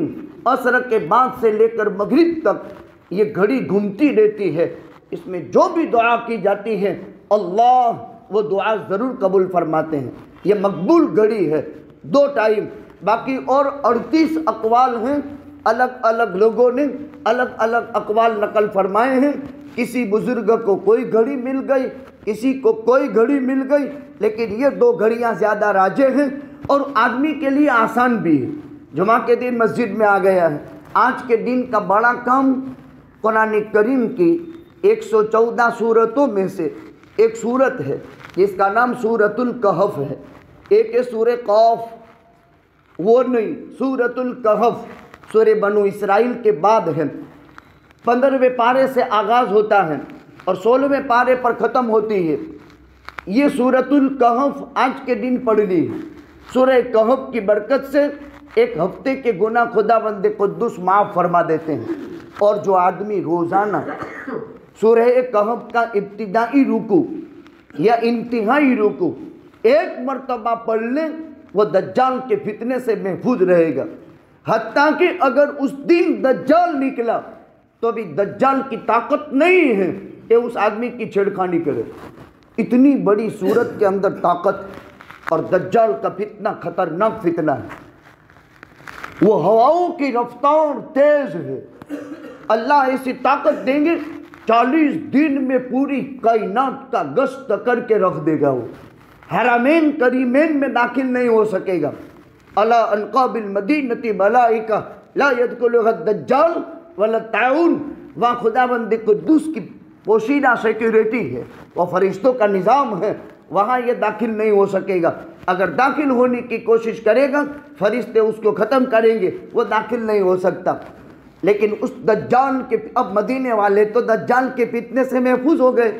عصر کے بعد سے لے کر مغرب تک یہ گھڑی گھومتی رہتی ہے، اس میں جو بھی دعا کی جاتی ہے اللہ وہ دعا ضرور قبول فرماتے ہیں۔ یہ مقبول گھڑی ہے 2 ٹائم۔ باقی اور 38 اقوال ہیں، الگ الگ لوگوں نے الگ الگ اقوال نقل فرمائے ہیں۔ کسی بزرگ کو کوئی گھڑی مل گئی، کسی کو کوئی گھڑی مل گئی، لیکن یہ 2 گھڑیاں زیادہ راجح ہیں اور آدمی کے لیے آسان بھی ہے۔ جمعہ کے دن مسجد میں آ گیا ہے، آج کے دن کا بڑا کام قرآن کریم کی 114 سورتوں میں سے ایک سورت ہے جس کا نام سورۃ الکہف ہے۔ ایک ہے سورہ قاف، وہ نہیں، سورۃ الکہف سورہ بنو اسرائیل کے بعد ہے۔ 15ویں پارے سے آغاز ہوتا ہے اور 16ویں پارے پر ختم ہوتی ہے۔ یہ سورۃ الکہف آج کے دن پڑھنی ہے۔ سورہ کہف کی برکت سے ایک ہفتے کے گناہ خدا بند قدوس معاف فرما دیتے ہیں، اور جو آدمی روزانہ سورہ کہف کا ابتدائی رکوع یا انتہائی رکوع 1 مرتبہ پڑھ لے وہ دجال کے فتنے سے محفوظ رہے گا، حتیٰ کہ اگر اس دن دجال نکلا تو بھی دجال کی طاقت نہیں ہے کہ اس آدمی کی چھیڑخانی کرے۔ اتنی بڑی صورت کے اندر طاقت، اور دجال کا فتنہ خطرناک فتنہ ہے، وہ ہواؤں کی رفتار تیز ہے۔ اللہ ایسی طاقت دیں گے 40 دن میں پوری کائنات کا گشت کر کے رکھ دے گا، وہ حرمین کریمین میں داخل نہیں ہو سکے گا۔ الا انقاب المدینۃ ملائکہ لا يدخلها الدجال ولا الطاعون، وہاں خدا بند قدوس کی پوشیدہ سیکیورٹی ہے، وہ فرشتوں کا نظام ہے، وہاں یہ داخل نہیں ہو سکے گا۔ اگر داخل ہونے کی کوشش کرے گا فرشتے اس کو ختم کریں گے، وہ داخل نہیں ہو سکتا۔ لیکن اس دجال کے، اب مدینے والے تو دجال کے فتنے سے محفوظ ہو گئے،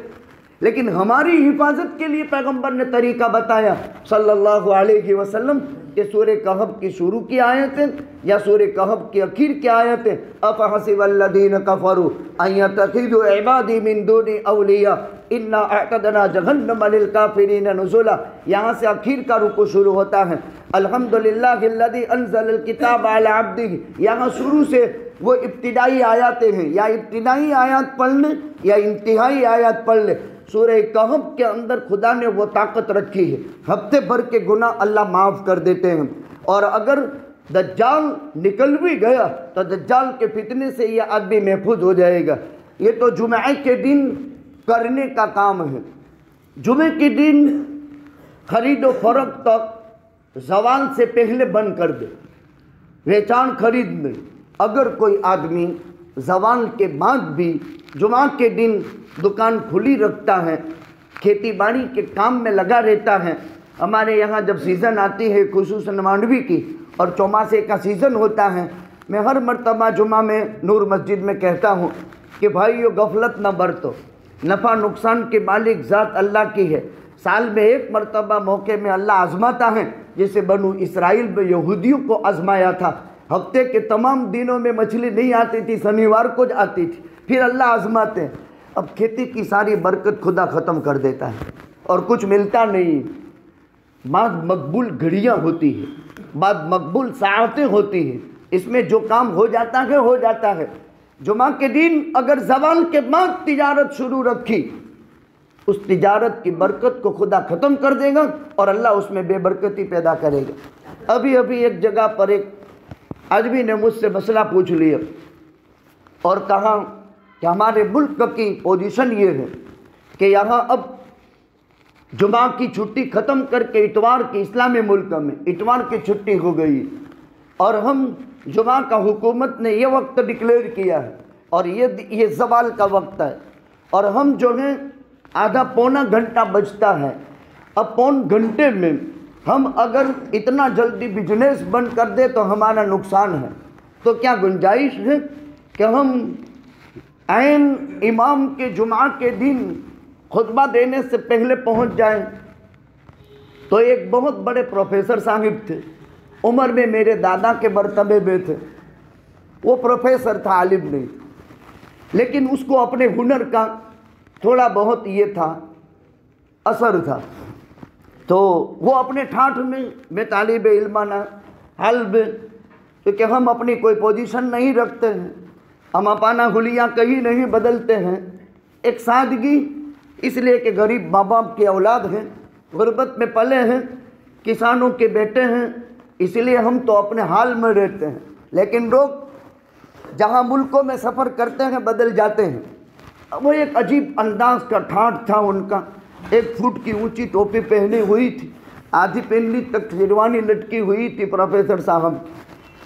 لیکن ہماری حفاظت کے لیے پیغمبر نے طریقہ بتایا صلی اللہ علیہ وسلم کہ سورہ کہف کی شروع کی آیتیں یا سورہ کہف کی اخیر کی آیتیں افحسب الذین کفروا ان یتخذوا عبادی من دونی اولیاء انا اعتدنا جہنم للکافرین نزلا، یہاں سے اخیر کا رکوع شروع ہوتا ہے الحمدللہ الذی انزل الکتاب علی عبدہ، یہاں شروع سے وہ ابتدائی آیاتیں ہیں، یا ابتدائی آیات پڑھ لیں یا انتہائی آیات پڑھ لیں۔ سورہ کہف کے اندر خدا نے وہ طاقت رکھی ہے، ہفتے بھر کے گناہ اللہ معاف کر دیتے ہیں، اور اگر دجال نکل بھی گیا تو دجال کے فتنے سے یہ آدمی محفوظ ہو جائے گا۔ یہ تو جمعہ کے دن کرنے کا کام ہے۔ جمعہ کے دن خرید و فروخت تک زوال سے پہلے بند کر دے، ویچان خرید میں۔ اگر کوئی آدمی زوال کے بعد بھی جمعہ کے دن دکان کھلی رکھتا ہے، کھیتی باڑی کے کام میں لگا رہتا ہے، ہمارے یہاں جب سیزن آتی ہے خصوصاً مانڈوی کی اور چوماسے کا سیزن ہوتا ہے، میں ہر مرتبہ جمعہ میں نور مسجد میں کہتا ہوں کہ بھائیو غفلت نہ برتو، نفع نقصان کے مالک ذات اللہ کی ہے، سال میں ایک مرتبہ موقع میں اللہ آزماتا ہے، جیسے بنو اسرائیل میں یہودیوں کو آزمایا تھا۔ ہفتے کے تمام دنوں میں مچھلی نہیں آتی تھی، شنیوار کو آتی تھی، پھر اللہ آزماتے ہیں۔ اب کھیتی کی ساری برکت خدا ختم کر دیتا ہے اور کچھ ملتا نہیں۔ بعد مقبول گھڑیاں ہوتی ہیں، بعد مقبول ساعتیں ہوتی ہیں، اس میں جو کام ہو جاتا ہے ہو جاتا ہے۔ جمعہ کے دن اگر زوال کے بعد تجارت شروع رکھی، اس تجارت کی برکت کو خدا ختم کر دے گا اور اللہ اس میں بے برکتی پیدا کرے گا۔ ابھی ایک جگہ پر ایک آدمی نے مجھ سے مسئلہ پوچھ لیا اور کہا کہ ہمارے ملک کی پوزیشن یہ ہے کہ یہاں اب جمعہ کی چھٹی ختم کر کے اتوار کی اسلامی ملک میں اتوار کی چھٹی ہو گئی، اور ہم جمعہ کا حکومت نے یہ وقت ڈکلیئر کیا ہے اور یہ زوال کا وقت ہے، اور ہم جو ہیں آدھا پونا گھنٹہ بچتا ہے، اب پون گھنٹے میں ہم اگر اتنا جلدی بزنس بند کر دے تو ہمارا نقصان ہے۔ تو کیا گنجائش ہے کہ ہم عین امام کے جمعہ کے دن خطبہ دینے سے پہلے پہنچ جائیں؟ تو ایک بہت بڑے پروفیسر صاحب تھے، عمر میں میرے دادا کے مرتبے میں تھے، وہ پروفیسر تھا، عالم نہیں، لیکن اس کو اپنے ہنر کا تھوڑا بہت یہ تھا، اثر تھا، تو وہ اپنے ٹھاٹھ میں طالب علمانہ حل میں، کیونکہ ہم اپنی کوئی پوزیشن نہیں رکھتے ہیں، ہم اپنا حلیہ کہیں نہیں بدلتے ہیں، ایک سادگی، اس لیے کہ غریب ماں باپ کی اولاد ہیں، غربت میں پلے ہیں، کسانوں کے بیٹے ہیں، اس لیے ہم تو اپنے حال میں رہتے ہیں، لیکن لوگ جہاں ملکوں میں سفر کرتے ہیں بدل جاتے ہیں۔ وہ ایک عجیب انداز کا ٹھاٹھ تھا ان کا، 1 فٹ کی اونچی ٹوپی پہنی ہوئی تھی، آدھی پنڈلی تک شیروانی لٹکی ہوئی تھی پروفیسر صاحب۔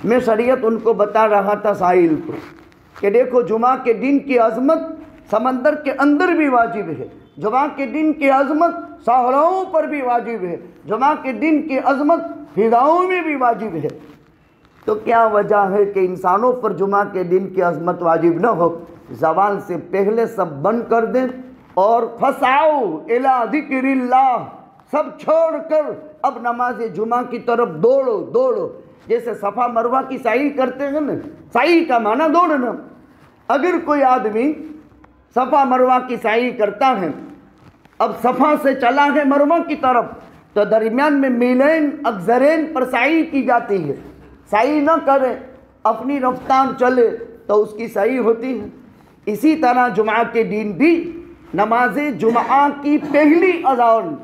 میں شریعت ان کو بتا رہا تھا سائل کو کہ دیکھو جمعہ کے دن کی عظمت سمندر کے اندر بھی واجب ہے، جمعہ کے دن کی عظمت صحراؤں پر بھی واجب ہے، جمعہ کے دن کی عظمت فضاؤں میں بھی واجب ہے۔ تو کیا وجہ ہے کہ انسانوں پر جمعہ کے دن کی عظمت واجب نہ ہو؟ زوال سے پہلے سب بند کر دیں اور فسعوا الی ذکر اللہ، سب چھوڑ کر اب نماز جمعہ کی طرف دوڑو، جیسے صفا مروہ کی سعی کرتے ہیں نا، سعی کا معنی دوڑنا۔ اگر کوئی آدمی صفا مروہ کی سعی کرتا ہے، اب صفا سے چلا ہے مروہ کی طرف، تو درمیان میں میلین اکثرین پر سعی کی جاتی ہے، سعی نہ کرے، اپنی رفتار چلے تو اس کی سعی ہوتی ہے۔ اسی طرح جمعہ کے دن بھی نماز جمعہ کی پہلی اذان،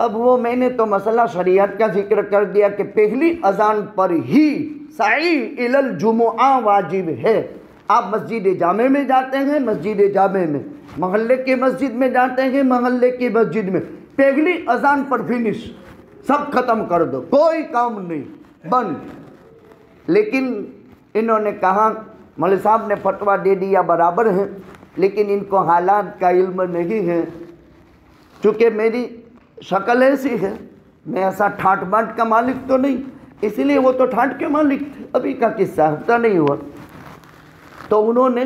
اب وہ میں نے تو مسئلہ شریعت کا ذکر کر دیا کہ پہلی اذان پر ہی سعی الی الجمعہ واجب ہے۔ آپ مسجد جامع میں جاتے ہیں، مسجد جامع میں، محلے کی مسجد میں جاتے ہیں، محلے کی مسجد میں، پہلی اذان پر فنش، سب ختم کر دو، کوئی کام نہیں، بند۔ لیکن انہوں نے کہا، مولوی صاحب نے فتویٰ دے دیا برابر ہے، لیکن ان کو حالات کا علم نہیں ہے، چونکہ میری شکل ایسی ہے، میں ایسا ٹھاٹ بانٹ کا مالک تو نہیں، اس لیے وہ تو ٹھاٹ کے مالک تھے، ابھی کا قصہ ہفتہ نہیں ہوا۔ تو انہوں نے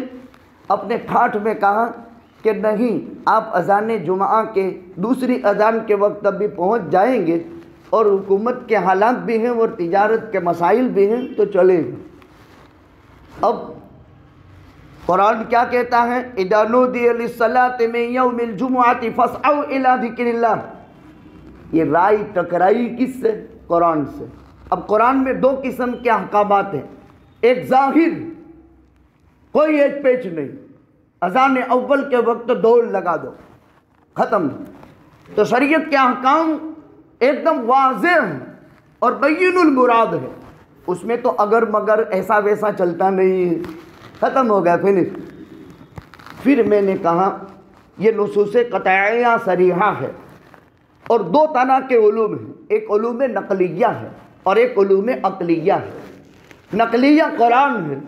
اپنے ٹھاٹ میں کہا کہ نہیں آپ اذان جمعہ کے دوسری اذان کے وقت اب بھی پہنچ جائیں گے اور حکومت کے حالات بھی ہیں اور تجارت کے مسائل بھی ہیں تو چلے گا۔ اب قرآن کیا کہتا ہے؟ اذا نودی للصلاۃ من یوم الجمعۃ فاسعوا الی ذکر اللہ۔ یہ رائے ٹکرائی کس سے؟ قرآن سے۔ اب قرآن میں دو قسم کے احکامات ہیں، ایک ظاہر، کوئی ایک پیچ نہیں، اذان اول کے وقت دوڑ لگا دو، ختم۔ تو شریعت کے احکام ایک دم واضح ہیں اور بین المراد ہے، اس میں تو اگر مگر ایسا ویسا چلتا نہیں ہے، ختم ہو گیا، فنش۔ پھر میں نے کہا یہ نصوص قطعیہ صریحہ ہے اور دو طرح کے علوم ہیں، ایک علوم نقلیہ ہے اور ایک علوم عقلیہ ہے۔ نقلیہ قرآن ہے،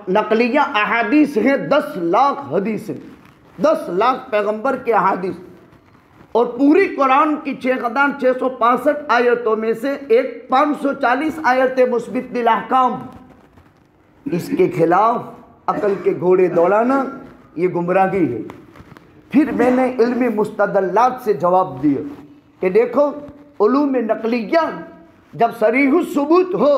نقلیہ احادیث ہیں، 10 لاکھ حدیث ہیں، 10 لاکھ پیغمبر کے احادیث، اور پوری قرآن کی 6665 آیتوں میں سے ایک 540 آیتیں مثبت الاحکام۔ اس کے خلاف عقل کے گھوڑے دوڑانا یہ گمراہی ہے۔ پھر میں نے علمی مستدلات سے جواب دیا کہ دیکھو علوم نقلیہ جب صریح الثبوت ہو،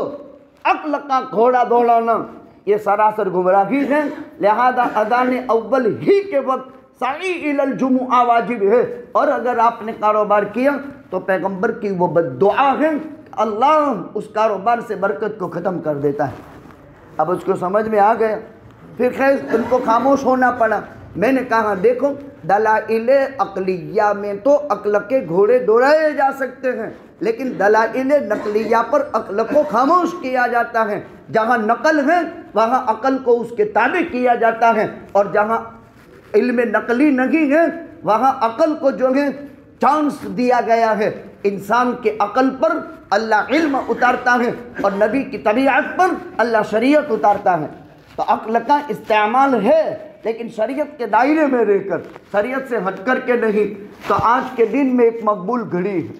عقل کا گھوڑا دوڑانا یہ سراسر گمراہی ہے، لہذا اذان اول ہی کے وقت سعی الی الجمعہ واجب ہے، اور اگر آپ نے کاروبار کیا تو پیغمبر کی وہ بد دعا ہے، اللہ اس کاروبار سے برکت کو ختم کر دیتا ہے۔ اب اس کو سمجھ میں آ گیا، پھر خیر ان کو خاموش ہونا پڑا۔ میں نے کہا دیکھو دلائل عقلیہ میں تو عقل کے گھوڑے دوڑائے جا سکتے ہیں، لیکن دلائل نقلیہ پر عقل کو خاموش کیا جاتا ہے۔ جہاں نقل ہے وہاں عقل کو اس کے تابع کیا جاتا ہے، اور جہاں علم نقلی نہیں ہے وہاں عقل کو جو ہے چانس دیا گیا ہے۔ انسان کے عقل پر اللہ علم اتارتا ہے اور نبی کی طبیعت پر اللہ شریعت اتارتا ہے۔ تو عقل کا استعمال ہے لیکن شریعت کے دائرے میں رہ کر، شریعت سے ہٹ کر کے نہیں۔ تو آج کے دن میں ایک مقبول گھڑی ہے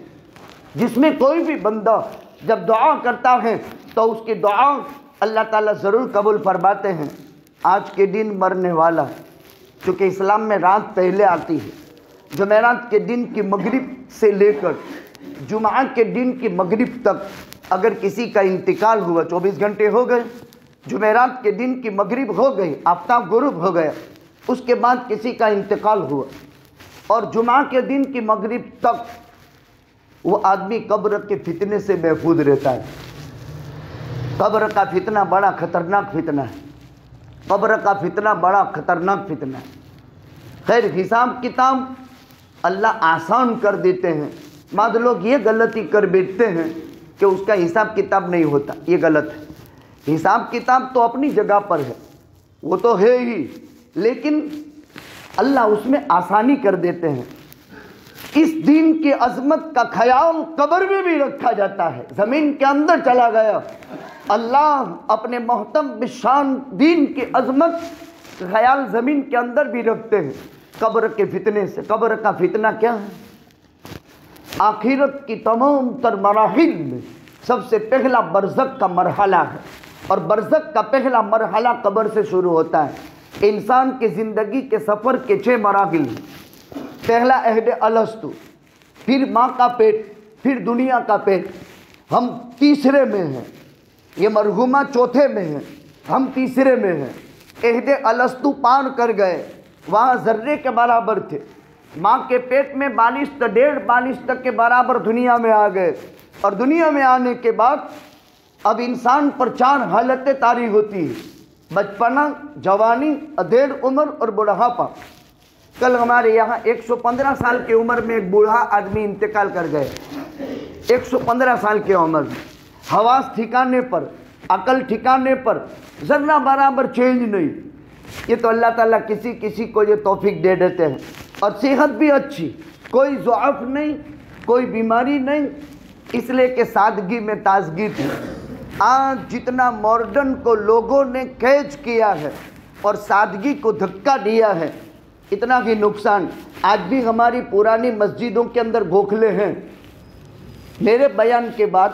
جس میں کوئی بھی بندہ جب دعا کرتا ہے تو اس کی دعا اللہ تعالیٰ ضرور قبول فرماتے ہیں۔ آج کے دن مرنے والا، چونکہ اسلام میں رات پہلے آتی ہے، جمعرات کے دن کی مغرب سے لے کر جمعہ کے دن کی مغرب تک اگر کسی کا انتقال ہوا، 24 گھنٹے ہو گئے، جمعرات کے دن کی مغرب ہو گئی، آفتاب غروب ہو گیا، اس کے بعد کسی کا انتقال ہوا اور جمعہ کے دن کی مغرب تک وہ آدمی قبر کے فتنے سے محفوظ رہتا ہے۔ قبر کا فتنہ بڑا خطرناک فتنہ ہے، قبر کا فتنہ بڑا خطرناک فتنہ ہے۔ خیر حساب کتاب اللہ آسان کر دیتے ہیں، بعض لوگ یہ غلطی کر بیٹھتے ہیں کہ اس کا حساب کتاب نہیں ہوتا، یہ غلط ہے۔ حساب کتاب تو اپنی جگہ پر ہے، وہ تو ہے ہی، لیکن اللہ اس میں آسانی کر دیتے ہیں۔ اس دین کی عظمت کا خیال قبر میں بھی رکھا جاتا ہے، زمین کے اندر چلا گیا، اللہ اپنے محتم بشان دین کی عظمت کا خیال زمین کے اندر بھی رکھتے ہیں قبر کے فتنے سے۔ قبر کا فتنہ کیا ہے؟ آخرت کی تمام تر مراحل میں سب سے پہلا برزخ کا مرحلہ ہے، اور برزخ کا پہلا مرحلہ قبر سے شروع ہوتا ہے۔ انسان کی زندگی کے سفر کے 6 مراحل ہیں۔ پہلا عہد الستو، پھر ماں کا پیٹ، پھر دنیا کا پیٹ، ہم تیسرے میں ہیں، یہ مرحومہ چوتھے میں ہیں، ہم تیسرے میں ہیں۔ عہد الستو پار کر گئے، وہاں ذرے کے برابر تھے، ماں کے پیٹ میں 42 تا 1.5 تک کے برابر دنیا میں آ گئے، اور دنیا میں آنے کے بعد اب انسان پر 4 حالتیں طاری ہوتی ہیں: بچپنا، جوانی، ادھیڑ عمر اور بڑھاپا۔ کل ہمارے یہاں 115 سال کی عمر میں ایک بوڑھا آدمی انتقال کر گئے، 115 سال کی عمر میں، حواس ٹھکانے پر، عقل ٹھکانے پر، ذرہ برابر چینج نہیں۔ یہ تو اللہ تعالیٰ کسی کسی کو یہ توفیق دے دیتے ہیں، اور صحت بھی اچھی، کوئی ضعف نہیں، کوئی بیماری نہیں، اس لیے کہ سادگی میں تازگی تھی۔ آج جتنا ماڈرن کو لوگوں نے کیچ کیا ہے اور سادگی کو دھکا دیا ہے، اتنا ہی نقصان۔ آج بھی ہماری پرانی مسجدوں کے اندر گوکھلے ہیں۔ میرے بیان کے بعد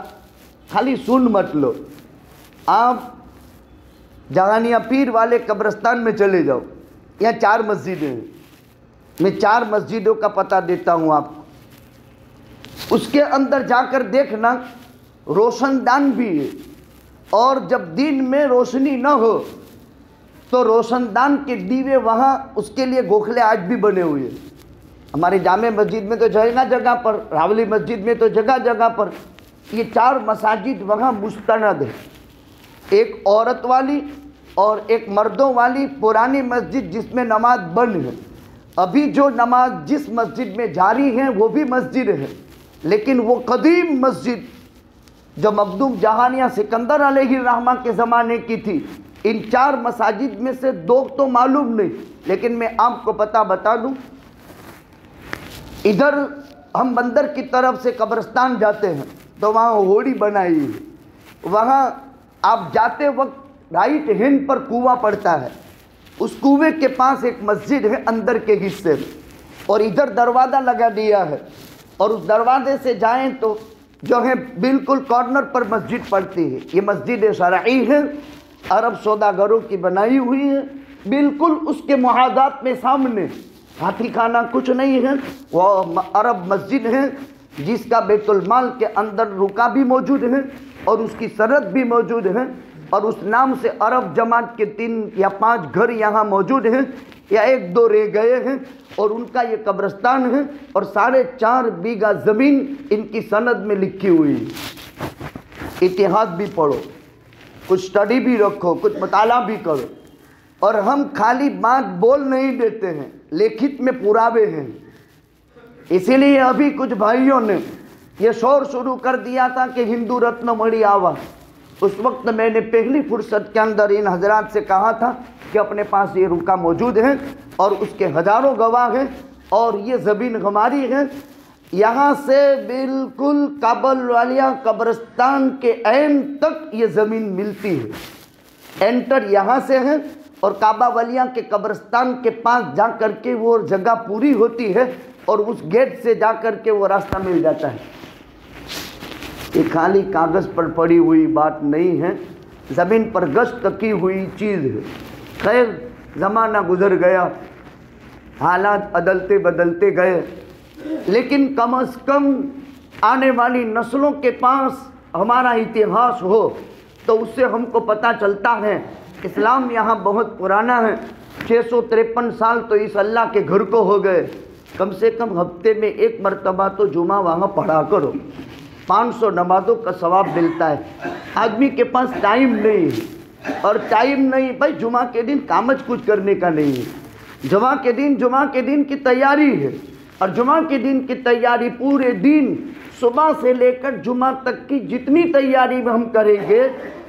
خالی سن مت لو، آپ جہانیہ پیر والے قبرستان میں چلے جاؤ، یہاں 4 مسجدیں ہیں. میں 4 مسجدوں کا پتہ دیتا ہوں آپ کو. اس کے اندر جا کر دیکھنا روشن دان بھی ہے, اور جب دن میں روشنی نہ ہو تو روشن دان کے دیوے وہاں اس کے لیے گوکھلے آج بھی بنے ہوئے ہیں. ہماری جامع مسجد میں تو جگہ جگہ پر, راولی مسجد میں تو جگہ جگہ پر. یہ 4 مساجد وہاں مستند ہے, ایک عورت والی اور ایک مردوں والی پرانی مسجد جس میں نماز بند ہے. ابھی جو نماز جس مسجد میں جاری ہے وہ بھی مسجد ہے, لیکن وہ قدیم مسجد جو مخدوم جہانیہ سکندر علیہ الرحمہ کے زمانے کی تھی, ان 4 مساجد میں سے 2 تو معلوم نہیں, لیکن میں آپ کو پتہ بتا دوں. ادھر ہم بندر کی طرف سے قبرستان جاتے ہیں تو وہاں ہوڑی بنائی ہے. وہاں آپ جاتے وقت رائٹ ہینڈ پر کنواں پڑتا ہے, اس کنویں کے پاس ایک مسجد ہے اندر کے حصے میں, اور ادھر دروازہ لگا دیا ہے, اور اس دروازے سے جائیں تو جو ہے بالکل کارنر پر مسجد پڑتی ہے. یہ مسجد شرعی ہے, عرب سوداگروں کی بنائی ہوئی ہے, بالکل اس کے محاذات میں سامنے. ہاتھی خانہ کچھ نہیں ہے, وہ عرب مسجد ہے جس کا بیت المال کے اندر رکا بھی موجود ہے اور اس کی سرحد بھی موجود ہے, اور اس نام سے عرب جماعت کے 3 یا 5 گھر یہاں موجود ہیں, یا 1-2 رہ گئے ہیں, اور ان کا یہ قبرستان ہے, اور 4.5 بیگھہ زمین ان کی سند میں لکھی ہوئی ہے. اتہاس بھی پڑھو, کچھ اسٹڈی بھی رکھو, کچھ مطالعہ بھی کرو. اور ہم خالی بات بول نہیں دیتے ہیں, لکھت میں پراوے ہیں. اسی لیے ابھی کچھ بھائیوں نے یہ شور شروع کر دیا تھا کہ ہندو رتن مڑی آوا. اس وقت میں نے پہلی فرصت کے اندر ان حضرات سے کہا تھا کہ اپنے پاس یہ رکا موجود ہے اور اس کے ہزاروں گواہ ہیں, اور یہ زمین ہماری ہے. یہاں سے بالکل کابل والیہ قبرستان کے عین تک یہ زمین ملتی ہے. انٹر یہاں سے ہے, اور کعبہ والیہ کے قبرستان کے پاس جا کر کے وہ جگہ پوری ہوتی ہے, اور اس گیٹ سے جا کر کے وہ راستہ مل جاتا ہے. یہ خالی کاغذ پر پڑی ہوئی بات نہیں ہے, زمین پر گشت کی ہوئی چیز ہے. خیر زمانہ گزر گیا, حالات بدلتے بدلتے گئے, لیکن کم از کم آنے والی نسلوں کے پاس ہمارا اتہاس ہو تو اس سے ہم کو پتہ چلتا ہے اسلام یہاں بہت پرانا ہے. 653 سال تو اس اللہ کے گھر کو ہو گئے. کم سے کم ہفتے میں 1 مرتبہ تو جمعہ وہاں پڑھا کرو, 500 نمازوں کا ثواب ملتا ہے. آدمی کے پاس ٹائم نہیں ہے, اور ٹائم نہیں بھائی, جمعہ کے دن کامج کچھ کرنے کا نہیں ہے. جمعہ کے دن کی تیاری ہے, اور جمعہ کے دن کی تیاری پورے دن صبح سے لے کر جمعہ تک کی جتنی تیاری میں ہم کریں گے,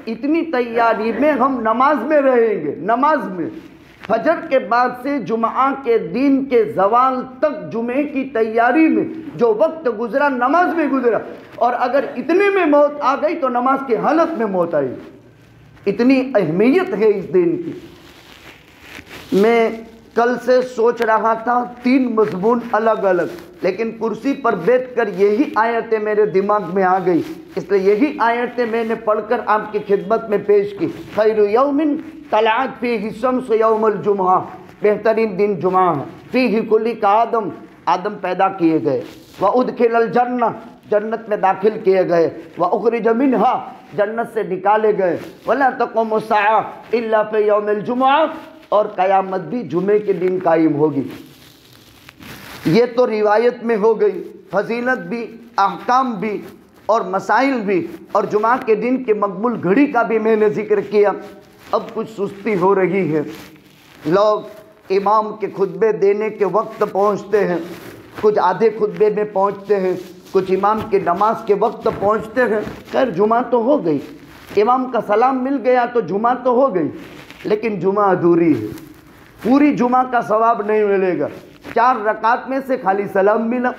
اتنی تیاری میں ہم نماز میں رہیں گے. نماز میں فجر کے بعد سے جمعہ کے دن کے زوال تک جمعے کی تیاری میں جو وقت گزرا نماز میں گزرا, اور اگر اتنے میں موت آ گئی تو نماز کی حالت میں موت آئی. اتنی اہمیت ہے اس دن کی. میں کل سے سوچ رہا تھا 3 مضمون الگ الگ, لیکن کرسی پر بیٹھ کر یہی آیتیں میرے دماغ میں آ گئی, اس لیے یہی آیتیں میں نے پڑھ کر آپ کی خدمت میں پیش کی. خیر یوم طلعت فیہ الشمس یوم الجمعہ, بہترین دن جمعہ ہے. فیہ خلق آدم, آدم پیدا کیے گئے. وادخل الجنہ, جنت میں داخل کیے گئے. واخرج منہا, جنت سے نکالے گئے. ولا تقوم الساعہ الا فی یوم الجمعہ, اور قیامت بھی جمعے کے دن قائم ہوگی. یہ تو روایت میں ہو گئی, فضیلت بھی, احکام بھی, اور مسائل بھی, اور جمعہ کے دن کے مقبول گھڑی کا بھی میں نے ذکر کیا. اب کچھ سستی ہو رہی ہے, لوگ امام کے خطبے دینے کے وقت پہنچتے ہیں, کچھ آدھے خطبے میں پہنچتے ہیں, کچھ امام کی نماز کے وقت پہنچتے ہیں. خیر جمعہ تو ہو گئی, امام کا سلام مل گیا تو جمعہ تو ہو گئی, لیکن جمعہ ادھوری ہے. پوری جمعہ کا ثواب نہیں ملے گا. 4 رکعت میں سے خالی سلام ملا,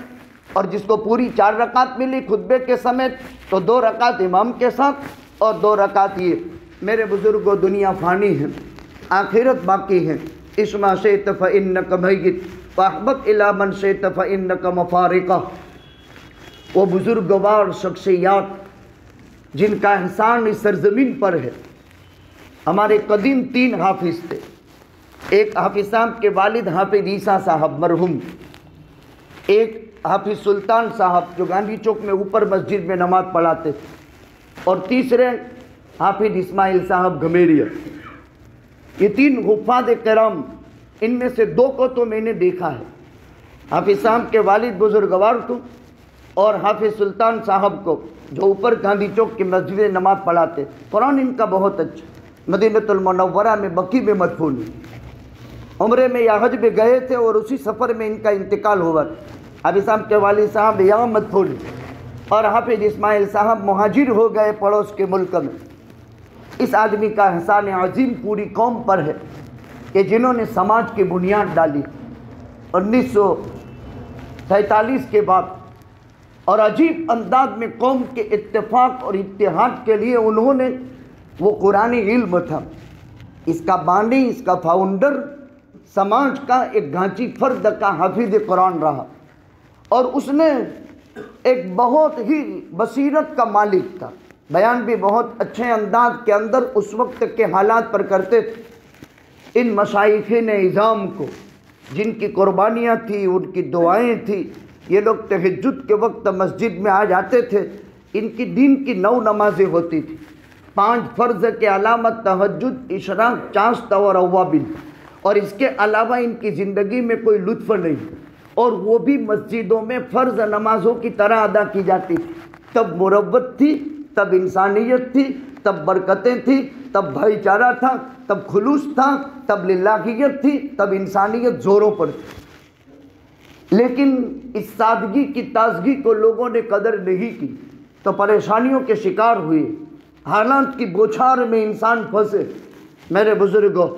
اور جس کو پوری 4 رکعت ملی خطبے کے سمیت تو 2 رکعت امام کے ساتھ اور 2 رکعت یہ. میرے بزرگوں, دنیا فانی ہے, آخرت باقی ہے. اسما شئت فإنک میت واحبب الی من شئت فإنک مفارقہ. وہ بزرگوار شخصیات جن کا احسان اس سرزمین پر ہے. ہمارے قدیم 3 حافظ تھے, ایک حافظ صاحب کے والد حافظ عیسیٰ صاحب مرحوم، ایک حافظ سلطان صاحب جو گاندھی چوک میں اوپر مسجد میں نماز پڑھاتے تھے، اور تیسرے حافظ اسماعیل صاحب گھمیریا۔ یہ تین حفاظ کرام، ان میں سے دو کو تو میں نے دیکھا ہے، حافظ صاحب کے والد بزرگوار کو اور حافظ سلطان صاحب کو جو اوپر گاندھی چوک کی مسجد میں نماز پڑھاتے۔ قرآن ان کا بہت اچھا، مدینہ المنورہ میں بقیع میں مدفون ہے، عمرے میں یا حج میں گئے تھے اور اسی سفر میں ان کا انتقال ہوا۔ حافظ صاحب کے والد صاحب یہاں مدفون ہیں، اور حافظ اسماعیل صاحب مہاجر ہو گئے پڑوس کے ملک میں۔ اس آدمی کا احسان عظیم پوری قوم پر ہے کہ جنہوں نے سماج کی بنیاد ڈالی 1947 کے بعد، اور عجیب انداز میں قوم کے اتفاق اور اتحاد کے لیے انہوں نے وہ قرآنی علم تھا، اس کا بانی، اس کا فاؤنڈر سماج کا ایک گھانچی فرد کا حافظ قرآن رہا، اور اس نے ایک بہت ہی بصیرت کا مالک تھا، بیان بھی بہت اچھے انداز کے اندر اس وقت کے حالات پر کرتے تھے۔ ان مشائخین اعظام کو جن کی قربانیاں تھیں، ان کی دعائیں تھیں، یہ لوگ تہجد کے وقت مسجد میں آ جاتے تھے۔ ان کی دین کی 9 نمازیں ہوتی تھیں، 5 فرض کے علاوہ تہجد، اشراق، چاشت اور اوابین، اور اس کے علاوہ ان کی زندگی میں کوئی لطف نہیں، اور وہ بھی مسجدوں میں فرض نمازوں کی طرح ادا کی جاتی تھی۔ تب مروت تھی، تب انسانیت تھی، تب برکتیں تھیں، تب بھائی چارہ تھا، تب خلوص تھا، تب للہیت تھی، تب انسانیت زوروں پر تھی۔ لیکن اس سادگی کی تازگی کو لوگوں نے قدر نہیں کی تو پریشانیوں کے شکار ہوئے، حالات کی بوچھار میں انسان پھنسے۔ میرے بزرگوں،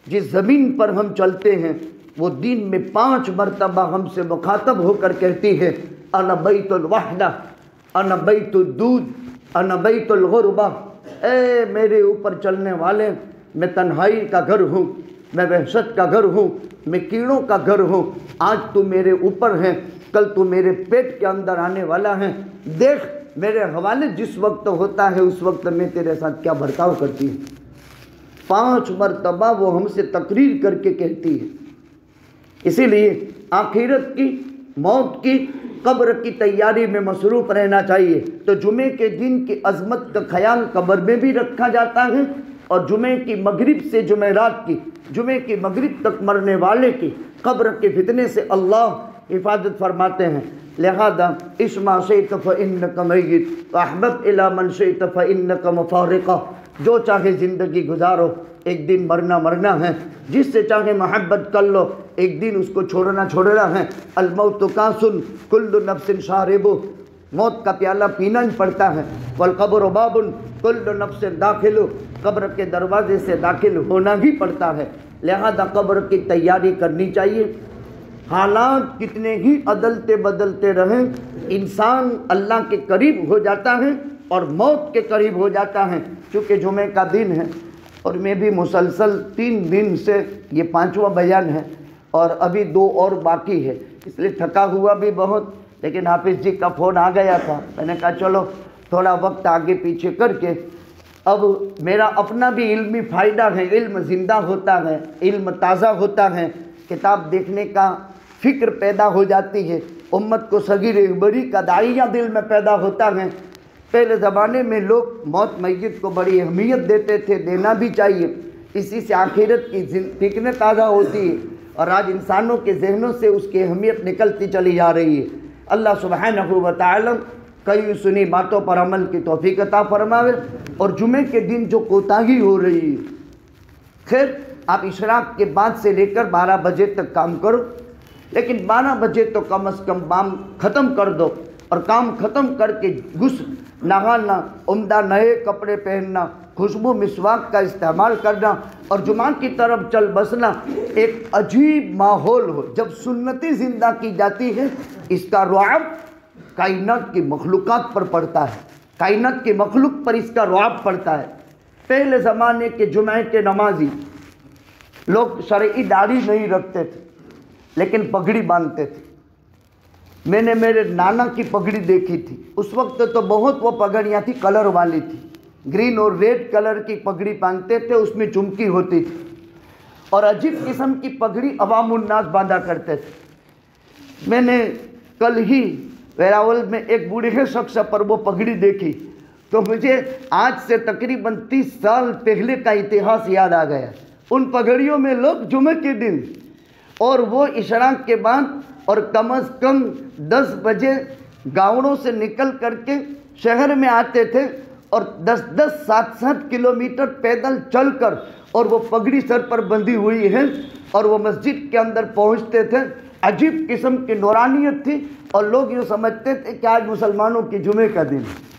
جس زمین پر ہم چلتے ہیں وہ دین میں 5 مرتبہ ہم سے مخاطب ہو کر کہتی ہے، انا بیت الوحدہ، انا بیت الدود، انا بیت الغربہ۔ اے میرے اوپر چلنے والے، میں تنہائی کا گھر ہوں، میں وحشت کا گھر ہوں، میں کیڑوں کا گھر ہوں۔ آج تو میرے اوپر ہے، کل تو میرے پیٹ کے اندر آنے والا ہے۔ دیکھ میرے حوالے جس وقت ہوتا ہے اس وقت میں تیرے ساتھ کیا برتاؤ کرتی ہوں۔ 5 مرتبہ وہ ہم سے تقریر کر کے کہتی ہے۔ اسی لیے آخرت کی، موت کی، قبر کی تیاری میں مصروف رہنا چاہیے۔ تو جمعے کے دن کی عظمت کا خیال قبر میں بھی رکھا جاتا ہے، اور جمعے کی مغرب سے جمعرات کی، جمعے کی مغرب تک مرنے والے کی قبر کے فتنے سے اللہ حفاظت فرماتے ہیں۔ لہذا اسمع شئت فإنک میت واحبب الی من شئت فإنک مفارقہ۔ جو چاہے زندگی گزارو، ایک دن مرنا ہے، جس سے چاہے محبت کر لو، ایک دن اس کو چھوڑنا ہے۔ الموت کاس کل نفس شارب، موت کا پیالہ پینا ہی پڑتا ہے۔ والقبر باب کل نفس داخل، قبر کے دروازے سے داخل ہونا ہی پڑتا ہے۔ لہذا قبر کی تیاری کرنی چاہیے۔ حالات کتنے ہی عدلتے بدلتے رہیں، انسان اللہ کے قریب ہو جاتا ہے اور موت کے قریب ہو جاتا ہے۔ چونکہ جمعے کا دن ہے اور میں بھی مسلسل 3 دن سے یہ 5واں بیان ہے، اور ابھی 2 اور باقی ہے، اس لیے تھکا ہوا بھی بہت۔ لیکن حافظ جی کا فون آ گیا تھا، میں نے کہا چلو تھوڑا وقت آگے پیچھے کر کے، اب میرا اپنا بھی علمی فائدہ ہے، علم زندہ ہوتا ہے، علم تازہ ہوتا ہے، کتاب دیکھنے کا فکر پیدا ہو جاتی ہے، امت کو صغیر بڑی کا داعیہ دل میں پیدا ہوتا ہے۔ پہلے زمانے میں لوگ موت میت کو بڑی اہمیت دیتے تھے، دینا بھی چاہیے، اسی سے آخرت کی فکریں تازہ ہوتی ہے، اور آج انسانوں کے ذہنوں سے اس کی اہمیت نکلتی چلی جا رہی ہے۔ اللہ سبحانہ و تعالی کئی سنی باتوں پر عمل کی توفیق عطا فرماوے۔ اور جمعے کے دن جو کوتاہی ہو رہی ہے، خیر آپ اشراق کے بعد سے لے کر 12 بجے تک کام کرو، لیکن 12 بجے تو کم از کم کام ختم کر دو، اور کام ختم کر کے نہانا، عمدہ نئے کپڑے پہننا، خوشبو مسواک کا استعمال کرنا، اور جمعہ کی طرف چل بسنا۔ ایک عجیب ماحول ہو جب سنتی زندہ کی جاتی ہے، اس کا رعب کائنات کی مخلوقات پر پڑتا ہے، کائنات کی مخلوق پر اس کا رعب پڑتا ہے۔ پہلے زمانے کے جمعے کے نمازی لوگ شرعی داڑھی نہیں رکھتے تھے لیکن پگڑی باندھتے تھے۔ میں نے میرے نانا کی پگڑی دیکھی تھی، اس وقت تو بہت وہ پگڑیاں تھی، کلر والی تھی، گرین اور ریڈ کلر کی پگڑی باندھتے تھے، اس میں چمکی ہوتی تھی۔ اور عجیب قسم کی پگڑی عوام الناس باندھا کرتے تھے۔ میں نے کل ہی ویراول میں ایک بوڑھے شخص پر وہ پگڑی دیکھی تو مجھے آج سے تقریباً 30 سال پہلے کا اتہاس یاد آ گیا۔ ان پگڑیوں میں لوگ جمعہ کے دن اور وہ اشراق کے بعد اور کم از کم 10 بجے گاؤں سے نکل کر کے شہر میں آتے تھے اور 10-10 7-7 کلومیٹر پیدل چل کر اور وہ پگڑی سر پر بندھی ہوئی ہے اور وہ مسجد کے اندر پہنچتے تھے۔ عجیب قسم کی نورانیت تھی اور لوگ یوں سمجھتے تھے کہ آج مسلمانوں کی جمعے کا دن ہے۔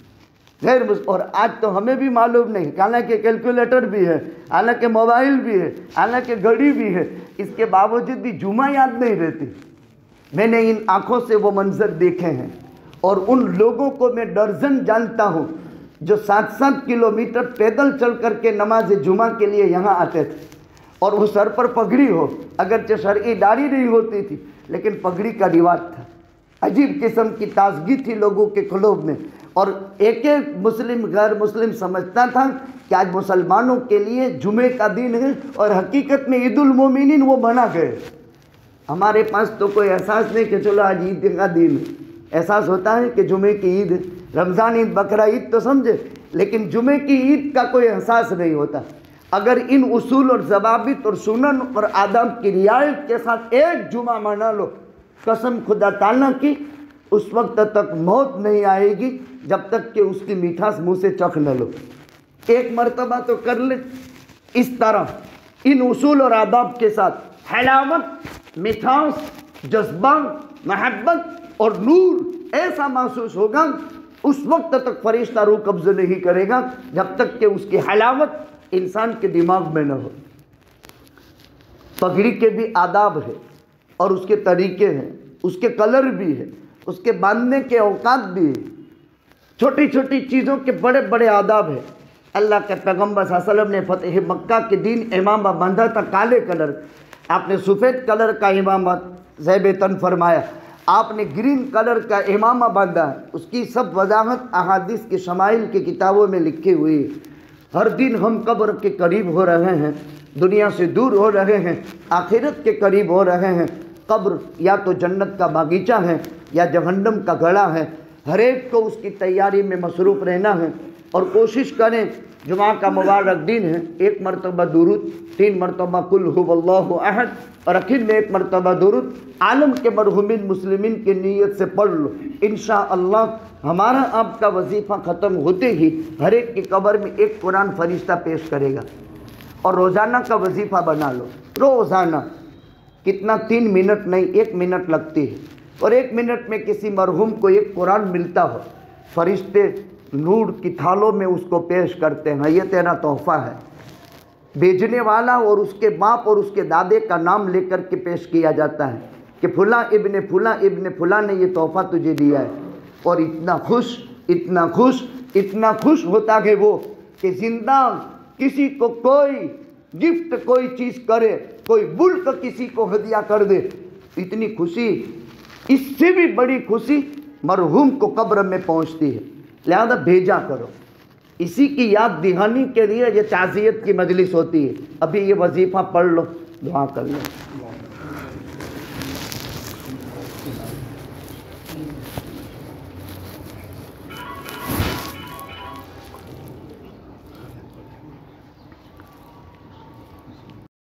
اور آج تو ہمیں بھی معلوم نہیں، حالانکہ کیلکولیٹر بھی ہے، حالانکہ موبائل بھی ہے، حالانکہ گھڑی بھی ہے، اس کے باوجود بھی جمعہ یاد نہیں رہتی۔ میں نے ان آنکھوں سے وہ منظر دیکھے ہیں اور ان لوگوں کو میں درجن جانتا ہوں جو 7-7 کلومیٹر پیدل چل کر کے نماز جمعہ کے لیے یہاں آتے تھے اور وہ سر پر پگڑی ہو، اگرچہ شرعی داڑھی نہیں ہوتی تھی لیکن پگڑی کا رواج تھا۔ عجیب قسم کی تازگی تھی لوگوں کے قلوب میں، اور ایک ایک مسلم غیر مسلم سمجھتا تھا کہ آج مسلمانوں کے لیے جمعے کا دن ہے، اور حقیقت میں عید المومنین وہ بنا گئے۔ ہمارے پاس تو کوئی احساس نہیں کہ چلو آج عید کا دن ہے، احساس ہوتا ہے کہ جمعے کی عید ہے، رمضان عید بقرہ عید تو سمجھے، لیکن جمعے کی عید کا کوئی احساس نہیں ہوتا۔ اگر ان اصول اور ضوابط اور سنن اور آداب کی رعایت کے ساتھ ایک جمعہ منا لو، قسم خدا تعالیٰ کی اس وقت تک موت نہیں آئے گی جب تک کہ اس کی میٹھاس منہ سے چکھ نہ لو۔ ایک مرتبہ تو کر لے اس طرح ان اصول اور آداب کے ساتھ، حلاوت، مٹھاس، جذبہ، محبت اور نور ایسا محسوس ہوگا، اس وقت تک فرشتہ روح قبض نہیں کرے گا جب تک کہ اس کی حلاوت انسان کے دماغ میں نہ ہو۔ پگڑی کے بھی آداب ہے اور اس کے طریقے ہیں، اس کے کلر بھی ہے، اس کے باندھنے کے اوقات بھی ہیں، چھوٹی چھوٹی چیزوں کے بڑے بڑے آداب ہیں۔ اللہ کے پیغمبر صلی اللہ علیہ وسلم نے فتح مکہ کے دن امامہ باندھا تھا کالے کلر، آپ نے سفید کلر کا امامہ زیب تن فرمایا، آپ نے گرین کلر کا امامہ باندھا ہے۔ اس کی سب وضاحت احادیث کی شمائل کی کتابوں میں لکھی ہوئی ہے۔ ہر دن ہم قبر کے قریب ہو رہے ہیں، دنیا سے دور ہو رہے ہیں، آخرت کے قریب ہو رہے ہیں۔ قبر یا تو جنت کا باغیچہ ہے یا جہنم کا گڑھا ہے، ہر ایک کو اس کی تیاری میں مصروف رہنا ہے، اور کوشش کریں جمعہ کا مبارک دن ہے، 1 مرتبہ درود، 3 مرتبہ قل هو اللہ احد، اور آخر میں 1 مرتبہ درود عالم کے مرحومین مسلمین کی نیت سے پڑھ لو۔ انشاءاللہ ہمارا آپ کا وظیفہ ختم ہوتے ہی ہر ایک کی قبر میں ایک قرآن فرشتہ پیش کرے گا، اور روزانہ کا وظیفہ بنا لو، روزانہ کتنا 3 منٹ نہیں 1 منٹ لگتی ہے، اور 1 منٹ میں کسی مرحوم کو ایک قرآن ملتا ہو، فرشتے نور کی تھالوں میں اس کو پیش کرتے ہیں، یہ تیرا تحفہ ہے۔ بھیجنے والا اور اس کے باپ اور اس کے دادے کا نام لے کر کے پیش کیا جاتا ہے کہ فلاں ابن فلاں ابن فلاں نے یہ تحفہ تجھے دیا ہے، اور اتنا خوش اتنا خوش اتنا خوش ہوتا ہے وہ کہ زندہ کسی کو کوئی گفٹ کوئی چیز کرے، کوئی ملک کسی کو ہدیہ کر دے، اتنی خوشی، اس سے بھی بڑی خوشی مرحوم کو قبر میں پہنچتی ہے۔ لہذا بھیجا کرو، اسی کی یاد دہانی کے لیے یہ تعزیت کی مجلس ہوتی ہے۔ ابھی یہ وظیفہ پڑھ لو، دعا کر لو۔